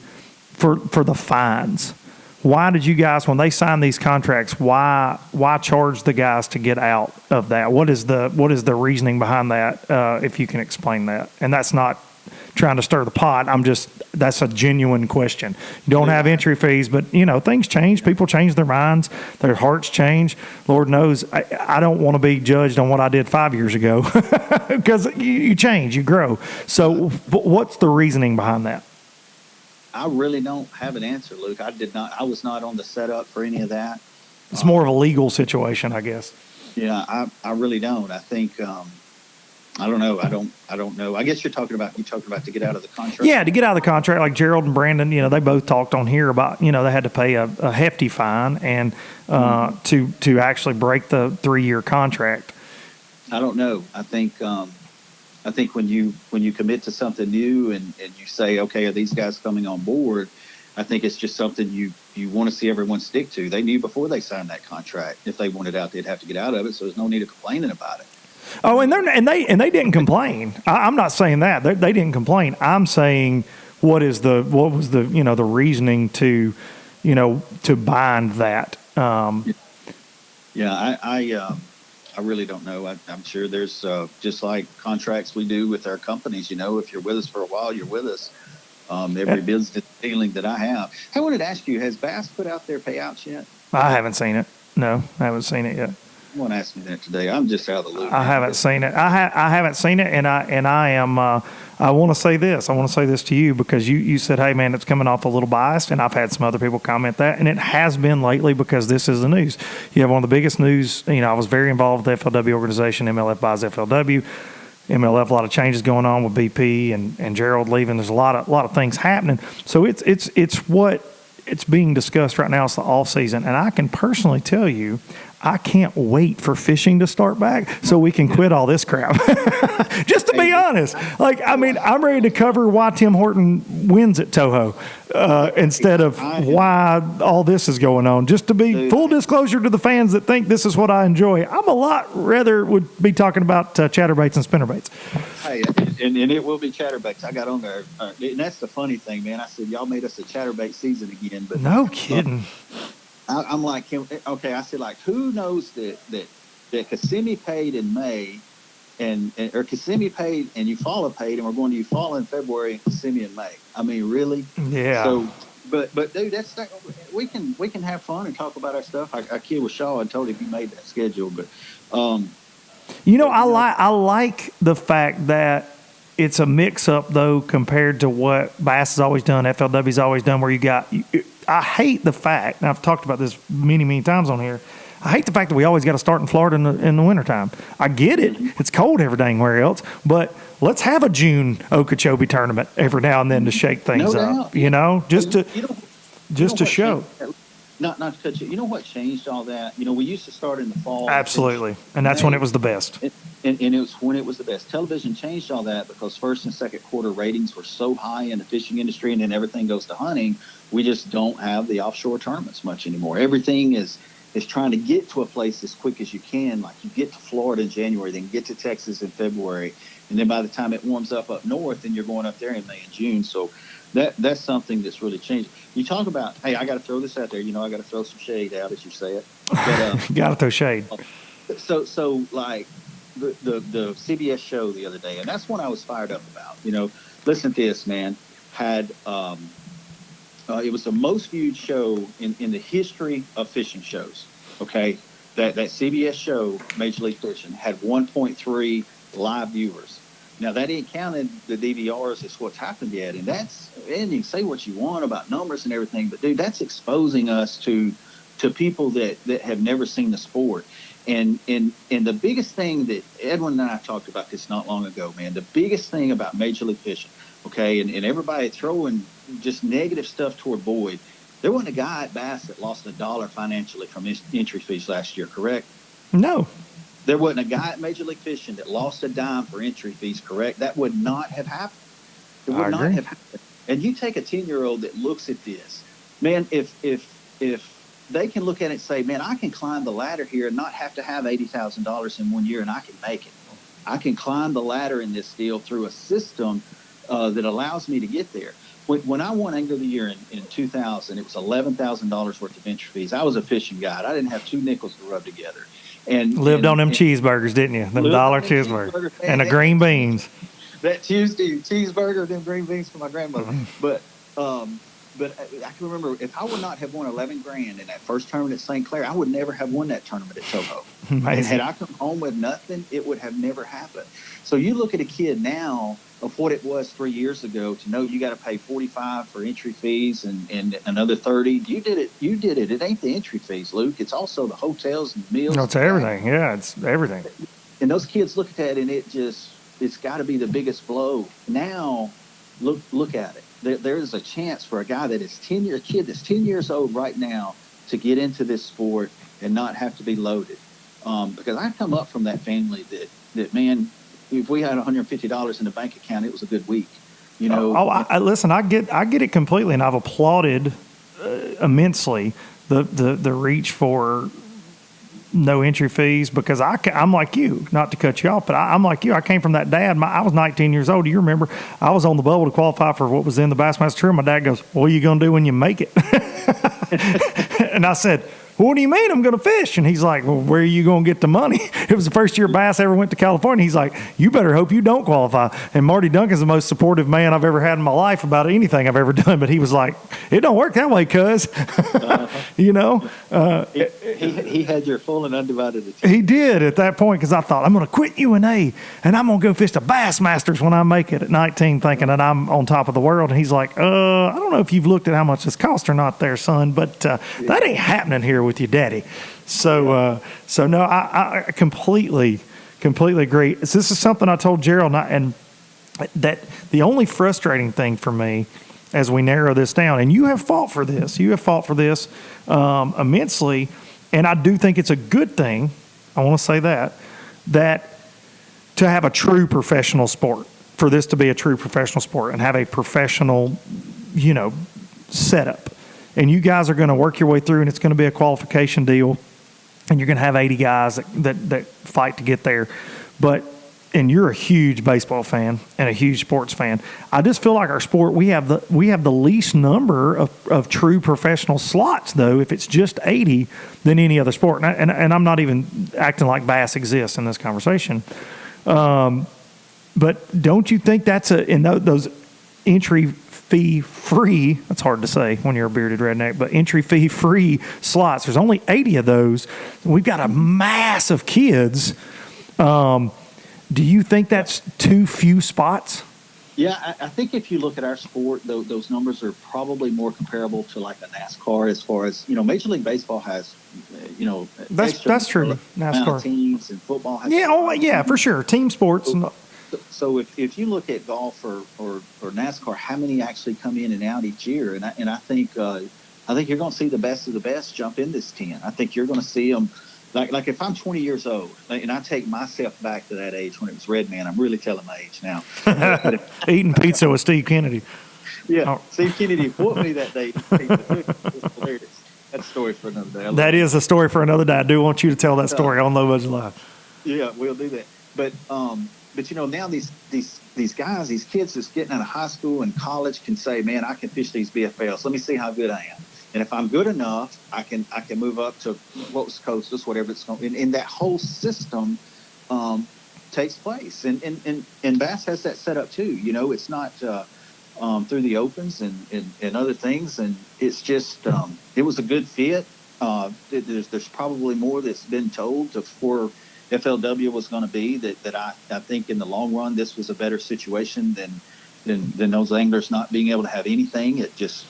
for the fines? Why did you guys, when they signed these contracts, why charge the guys to get out of that? What is the reasoning behind that, if you can explain that? And that's not trying to stir the pot. That's a genuine question. You don't have entry fees, but things change. People change their minds. Their hearts change. Lord knows, I don't want to be judged on what I did 5 years ago because you change, you grow. So what's the reasoning behind that? I really don't have an answer, Luke. I was not on the setup for any of that. It's more of a legal situation, I guess. Yeah, I really don't. I think, I don't know. I don't know. I guess you talked about to get out of the contract. Yeah, to get out of the contract, like Gerald and Brandon, they both talked on here about, they had to pay a hefty fine and to actually break the 3-year contract. I don't know. I think when you commit to something new and you say, okay, are these guys coming on board? I think it's just something you want to see everyone stick to. They knew before they signed that contract if they wanted out, they'd have to get out of it. So there's no need of complaining about it. Oh, and they didn't complain. I'm not saying that they didn't complain. I'm saying what was the the reasoning to bind that. I really don't know. I'm sure there's just like contracts we do with our companies. If you're with us for a while, you're with us. Every business feeling that I have. I wanted to ask you: has Bass put out their payouts yet? I haven't seen it. No, I haven't seen it yet. Someone asked me that today. I'm just out of the loop. I haven't seen it. I haven't seen it, and I am. I want to say this. I want to say this to you because you said, "Hey, man, it's coming off a little biased," and I've had some other people comment that, and it has been lately because this is the news. You have one of the biggest news. I was very involved with the FLW organization. MLF buys FLW. MLF, a lot of changes going on with BP and Gerald leaving. There's a lot of things happening. So it's being discussed right now. It's the off season, and I can personally tell you, I can't wait for fishing to start back so we can quit all this crap. Just to be honest. I'm ready to cover why Tim Horton wins at Toho instead of why all this is going on. Just to be full disclosure to the fans that think this is what I enjoy. I'm a lot rather would be talking about chatterbaits and spinnerbaits. Hey, and it will be chatterbaits. I got on there. And that's the funny thing, man. I said, y'all made us a chatterbait season again. But no kidding. I'm like, okay. I said, like, who knows that Kissimmee paid in May, or Kissimmee paid and Eufaula paid, and we're going to Eufaula in February and Kissimmee in May. I mean, really? Yeah. but dude, we can have fun and talk about our stuff. I kid with Shaw and told him he made that schedule, but I like the fact that it's a mix-up, though, compared to what Bass has always done, FLW's always done, where I hate the fact, and I've talked about this many, many times on here, I hate the fact that we always got to start in Florida in the wintertime. I get it. It's cold every dang where else, but let's have a June Okeechobee tournament every now and then to shake things up, just to show. Not to cut you. You know what changed all that? We used to start in the fall. Absolutely. And that's when it was the best. And it was when it was the best. Television changed all that because first and second quarter ratings were so high in the fishing industry, and then everything goes to hunting. We just don't have the offshore tournaments much anymore. Everything is trying to get to a place as quick as you can. Like you get to Florida in January, then get to Texas in February. And then by the time it warms up north, then you're going up there in May and June. So that's something that's really changed. You talk about, hey, I got to throw this out there. I got to throw some shade out, as you say it. But, you got to throw shade. So like the CBS show the other day, and that's one I was fired up about. Listen to this, man. Had it was the most viewed show in the history of fishing shows. Okay, that CBS show, Major League Fishing, had 1.3 live viewers. Now, that ain't counted the DVRs as what's happened yet. And you can say what you want about numbers and everything, but, dude, that's exposing us to people that have never seen the sport. And the biggest thing that Edwin and I talked about this not long ago, man, the biggest thing about Major League Fishing, okay, and everybody throwing just negative stuff toward Boyd, there wasn't a guy at Bass that lost $1 financially from entry fees last year, correct? No. There wasn't a guy at Major League Fishing that lost a dime for entry fees, correct? That would not have happened. It would not have happened. And you take a 10-year-old that looks at this, man, if they can look at it and say, man, I can climb the ladder here and not have to have $80,000 in 1 year and I can make it. I can climb the ladder in this deal through a system that allows me to get there. When I won Angler of the Year in 2000, it was $11,000 worth of entry fees. I was a fishing guide. I didn't have two nickels to rub together. And lived on them cheeseburgers, didn't you? Them dollar cheeseburgers and the green beans. That Tuesday cheeseburger, them green beans for my grandmother. Mm-hmm. But I can remember if I would not have won $11,000 in that first tournament at St. Clair, I would never have won that tournament at Toho. And had I come home with nothing, it would have never happened. So you look at a kid now of what it was 3 years ago to know you got to pay $45 for entry fees and another $30. You did it. It ain't the entry fees, Luke. It's also the hotels and meals. No, it's everything. Yeah, it's everything. And those kids look at that, and it's got to be the biggest blow. Now, look at it. There is a chance for a guy that is a kid that's 10 years old right now to get into this sport and not have to be loaded. Because I come up from that family that man, if we had $150 in the bank account, it was a good week. Listen, I get it completely, and I've applauded immensely the reach for no entry fees because I'm like you, not to cut you off, but I'm like you. I came from that dad. I was 19 years old. Do you remember? I was on the bubble to qualify for what was in the Bassmaster Tour. My dad goes, "What are you going to do when you make it?" And I said, "What do you mean I'm going to fish?" And he's like, "Well, where are you going to get the money?" It was the first year Bass ever went to California. He's like, "You better hope you don't qualify." And Marty Duncan's the most supportive man I've ever had in my life about anything I've ever done. But he was like, "It don't work that way, cuz." He had your full and undivided attention. He did at that point because I thought, I'm going to quit UNA and I'm going to go fish the Bassmasters when I make it at 19, thinking that I'm on top of the world. And he's like, I don't know if you've looked at how much this costs or not there, son, but that ain't happening here with your daddy. So no, I completely agree. This is something I told Gerald, and that the only frustrating thing for me as we narrow this down, and you have fought for this immensely, and I do think it's a good thing, I want to say that to have a true professional sport, for this to be a true professional sport and have a professional, setup. And you guys are going to work your way through, and it's going to be a qualification deal, and you're going to have 80 guys that fight to get there. And you're a huge baseball fan and a huge sports fan. I just feel like our sport, we have the least number of true professional slots, though, if it's just 80, than any other sport. And I'm not even acting like Bass exists in this conversation. But don't you think that's in those entry fee free. That's hard to say when you're a bearded redneck, but entry fee free slots. There's only 80 of those. We've got a mass of kids. Do you think that's too few spots? Yeah, I think if you look at our sport, those numbers are probably more comparable to like a NASCAR as far as, Major League Baseball has, That's true. NASCAR teams, and football has. Yeah, for sure. Team sports. So if you look at golf or NASCAR, how many actually come in and out each year? And I think you're going to see the best of the best jump in this 10. I think you're going to see them. Like if I'm 20 years old, and I take myself back to that age when it was Red Man, I'm really telling my age now. Eating pizza with Steve Kennedy. Yeah, Steve Kennedy whooped me that day. It's hilarious. That's a story for another day. That is a story for another day. I do want you to tell that story on Low Budget Live. Yeah, we'll do that. But now these guys, these kids that's getting out of high school and college can say, man, I can fish these BFLs. Let me see how good I am. And if I'm good enough, I can move up to what was Coastus, whatever it's going. And that whole system takes place. And Bass has that set up too. It's not through the opens and other things. And it's just it was a good fit. There's probably more that's been told for FLW was going to be that I think in the long run this was a better situation than those anglers not being able to have anything. It just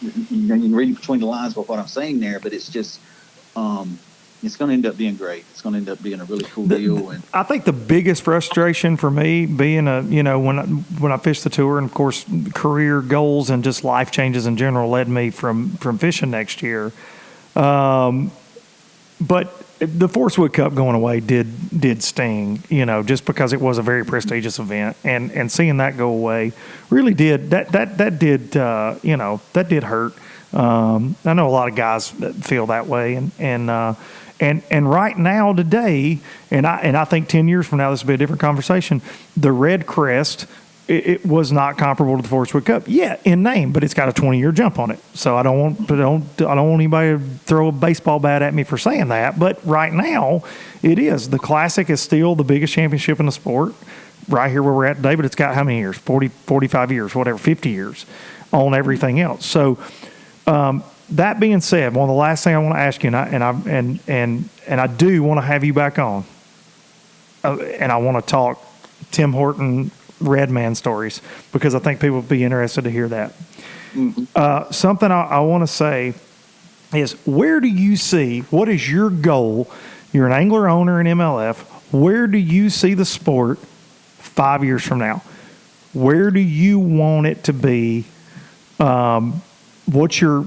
you can read between the lines with what I'm saying there, but it's just it's going to end up being great. It's going to end up being a really cool deal. And I think the biggest frustration for me being when I fished the tour, and of course career goals and just life changes in general led me from fishing next year. But the Forest Wood Cup going away did sting, just because it was a very prestigious event, and seeing that go away really did that did hurt. I know a lot of guys that feel that way, and right now today, and I think 10 years from now this will be a different conversation. The Red Crest. It was not comparable to the Forest Wood Cup. Yeah, in name, but it's got a 20-year jump on it. So I don't want anybody to throw a baseball bat at me for saying that. But right now, it is. The Classic is still the biggest championship in the sport right here where we're at today, but it's got how many years? 40, 45 years, whatever, 50 years on everything else. So that being said, one of the last things I want to ask you, and I do want to have you back on, and I want to talk Tim Horton Red Man stories, because I think people would be interested to hear that. Mm-hmm. Something I want to say is, where do you see, what is your goal? You're an angler owner in MLF. Where do you see the sport 5 years from now? Where do you want it to be? What's your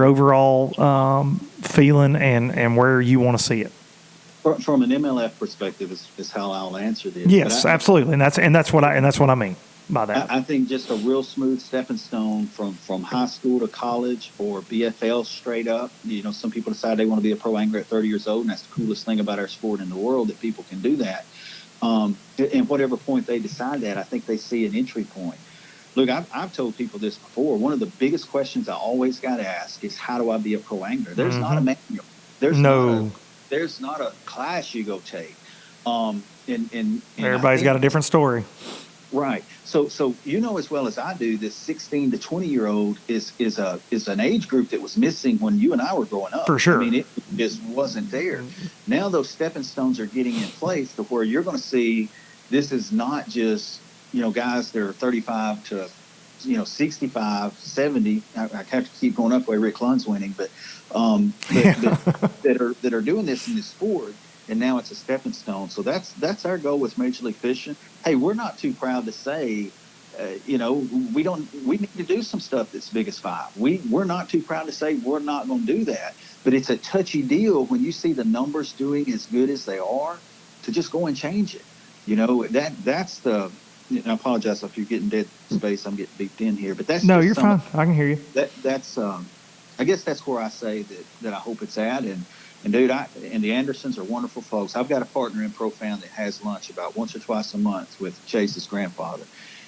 overall feeling and where you want to see it? From an MLF perspective is how I'll answer this. Yes, absolutely, and that's what I mean by that. I think just a real smooth stepping stone from high school to college or BFL straight up. Some people decide they want to be a pro angler at 30 years old, and that's the coolest thing about our sport in the world, that people can do that. And whatever point they decide that, I think they see an entry point. Look, I've told people this before. One of the biggest questions I always got to ask is, how do I be a pro angler? There's not a manual. There's not a class you go take. And everybody's got a different story. Right. So as well as I do, this 16 to 20-year-old is an age group that was missing when you and I were growing up. For sure. I mean, it just wasn't there. Now those stepping stones are getting in place to where you're going to see this is not just, guys that are 35 to 65, 70. I have to keep going up the way Rick Lund's winning, but that are doing this in this sport, and now it's a stepping stone. So that's our goal with Major League Fishing. Hey, we're not too proud to say, we need to do some stuff that's big as 5. We're not too proud to say we're not going to do that. But it's a touchy deal when you see the numbers doing as good as they are, to just go and change it. That's the. I apologize if you're getting dead space. I'm getting beeped in here, but that's no, you're fine. I can hear you. That's I guess that's where I say that I hope it's at. And dude, and the Andersons are wonderful folks. I've got a partner in ProFound that has lunch about once or twice a month with Chase's grandfather,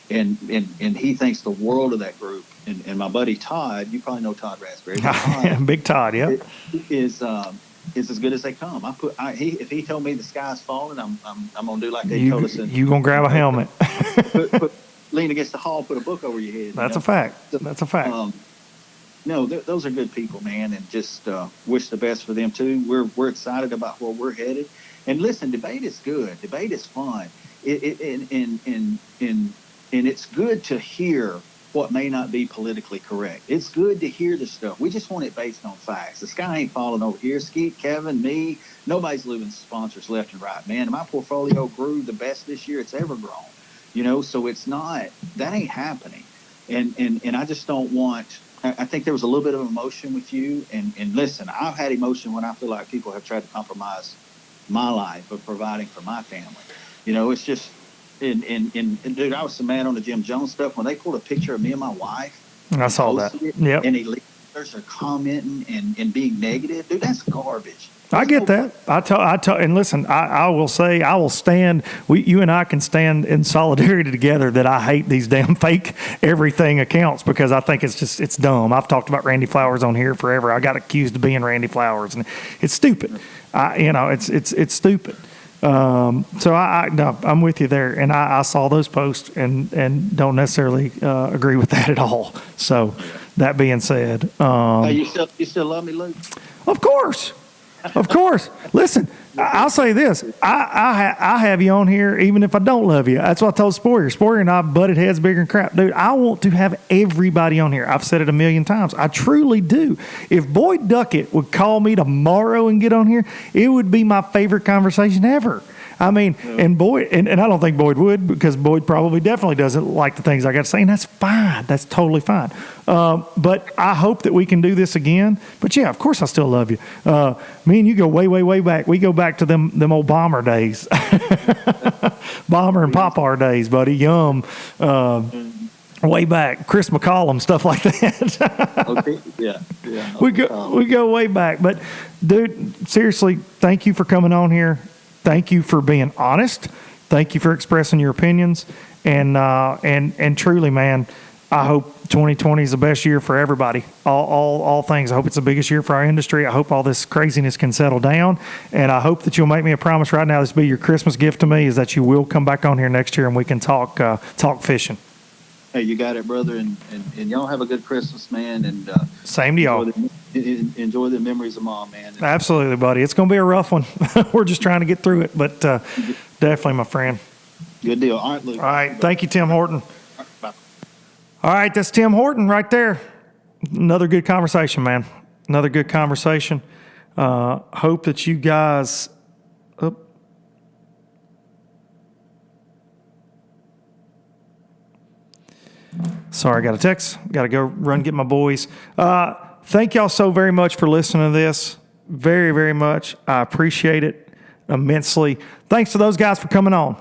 and he thinks the world of that group. And my buddy Todd, you probably know Todd Raspberry. Todd, Big Todd, yeah, is as good as they come. If he told me the sky's falling, I'm gonna do like they told us. You gonna grab a helmet? lean against the hall, put a book over your head. That's a fact. That's a fact. No, those are good people, man, and just wish the best for them too. We're excited about where we're headed. And listen, debate is good. Debate is fun. And it's good to hear what may not be politically correct. It's good to hear the stuff. We just want it based on facts. The sky ain't falling over here. Skeet, Kevin, me, nobody's losing sponsors left and right, man. My portfolio grew the best this year it's ever grown. So it's not, that ain't happening. And I just don't want, I think there was a little bit of emotion with you. And listen, I've had emotion when I feel like people have tried to compromise my life of providing for my family. It's just, and dude, I was so mad on the Jim Jones stuff when they pulled a picture of me and my wife. I saw that. Yep. And leaders are commenting and being negative. Dude, that's garbage. I get that. I tell, and listen, I will say, I will stand. You and I can stand in solidarity together that I hate these damn fake everything accounts because I think it's dumb. I've talked about Randy Flowers on here forever. I got accused of being Randy Flowers, and it's stupid. It's stupid. So I'm with you there, and I saw those posts and don't necessarily agree with that at all. So that being said, hey, you still love me, Luke? Of course. Listen, I'll say this. I have you on here even if I don't love you. That's what I told Sporher. Sporher and I butted heads bigger than crap. Dude, I want to have everybody on here. I've said it a million times. I truly do. If Boyd Duckett would call me tomorrow and get on here, it would be my favorite conversation ever. I mean, and Boyd, and I don't think Boyd would because Boyd probably definitely doesn't like the things I got to say, and that's fine. That's totally fine. But I hope that we can do this again. But yeah, of course I still love you. Me and you go way, way, way back. We go back to them old Bomber days. Bomber and Popar days, buddy. Yum. Way back. Chris McCollum, stuff like that. Okay. Yeah. We go way back. But, dude, seriously, thank you for coming on here. Thank you for being honest. Thank you for expressing your opinions. And truly, man, I hope 2020 is the best year for everybody. All things. I hope it's the biggest year for our industry. I hope all this craziness can settle down. And I hope that you'll make me a promise right now. This will be your Christmas gift to me is that you will come back on here next year and we can talk fishing. Hey, you got it, brother. And y'all have a good Christmas, man. And same to y'all. Enjoy the memories of Mom, man. Absolutely, buddy. It's going to be a rough one. We're just trying to get through it, but definitely, my friend. Good deal. All right, Luke. All right. Thank you, Tim Horton. Bye. All right. That's Tim Horton right there. Another good conversation, man. Another good conversation. Hope that you guys... Sorry, I got a text. Got to go run get my boys. Thank y'all so very much for listening to this. Very, very much. I appreciate it immensely. Thanks to those guys for coming on.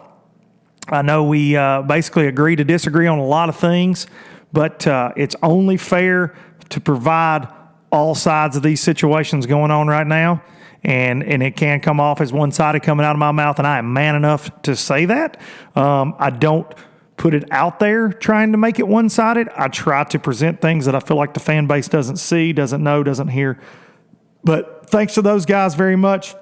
I know we basically agree to disagree on a lot of things, but it's only fair to provide all sides of these situations going on right now. And it can come off as one-sided coming out of my mouth, and I am man enough to say that. I don't put it out there trying to make it one-sided. I try to present things that I feel like the fan base doesn't see, doesn't know, doesn't hear. But thanks to those guys very much.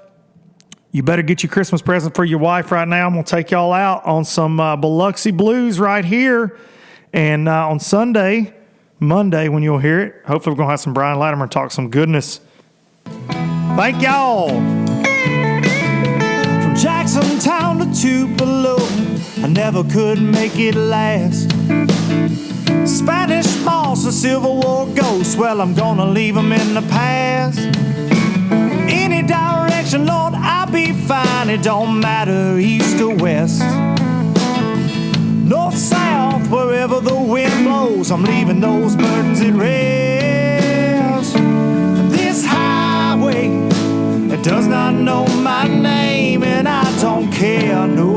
You better get your Christmas present for your wife right now. I'm going to take y'all out on some Biloxi Blues right here. And on Monday, when you'll hear it, hopefully we're going to have some Brian Latimer talk some goodness. Thank y'all. From Jackson Town to Tupelo, I never could make it last. Spanish moss, a Civil War ghost, well, I'm gonna leave them in the past. Any direction, Lord, I'll be fine. It don't matter east or west. North, south, wherever the wind blows, I'm leaving those burdens at rest. This highway, it does not know my name, and I don't care. No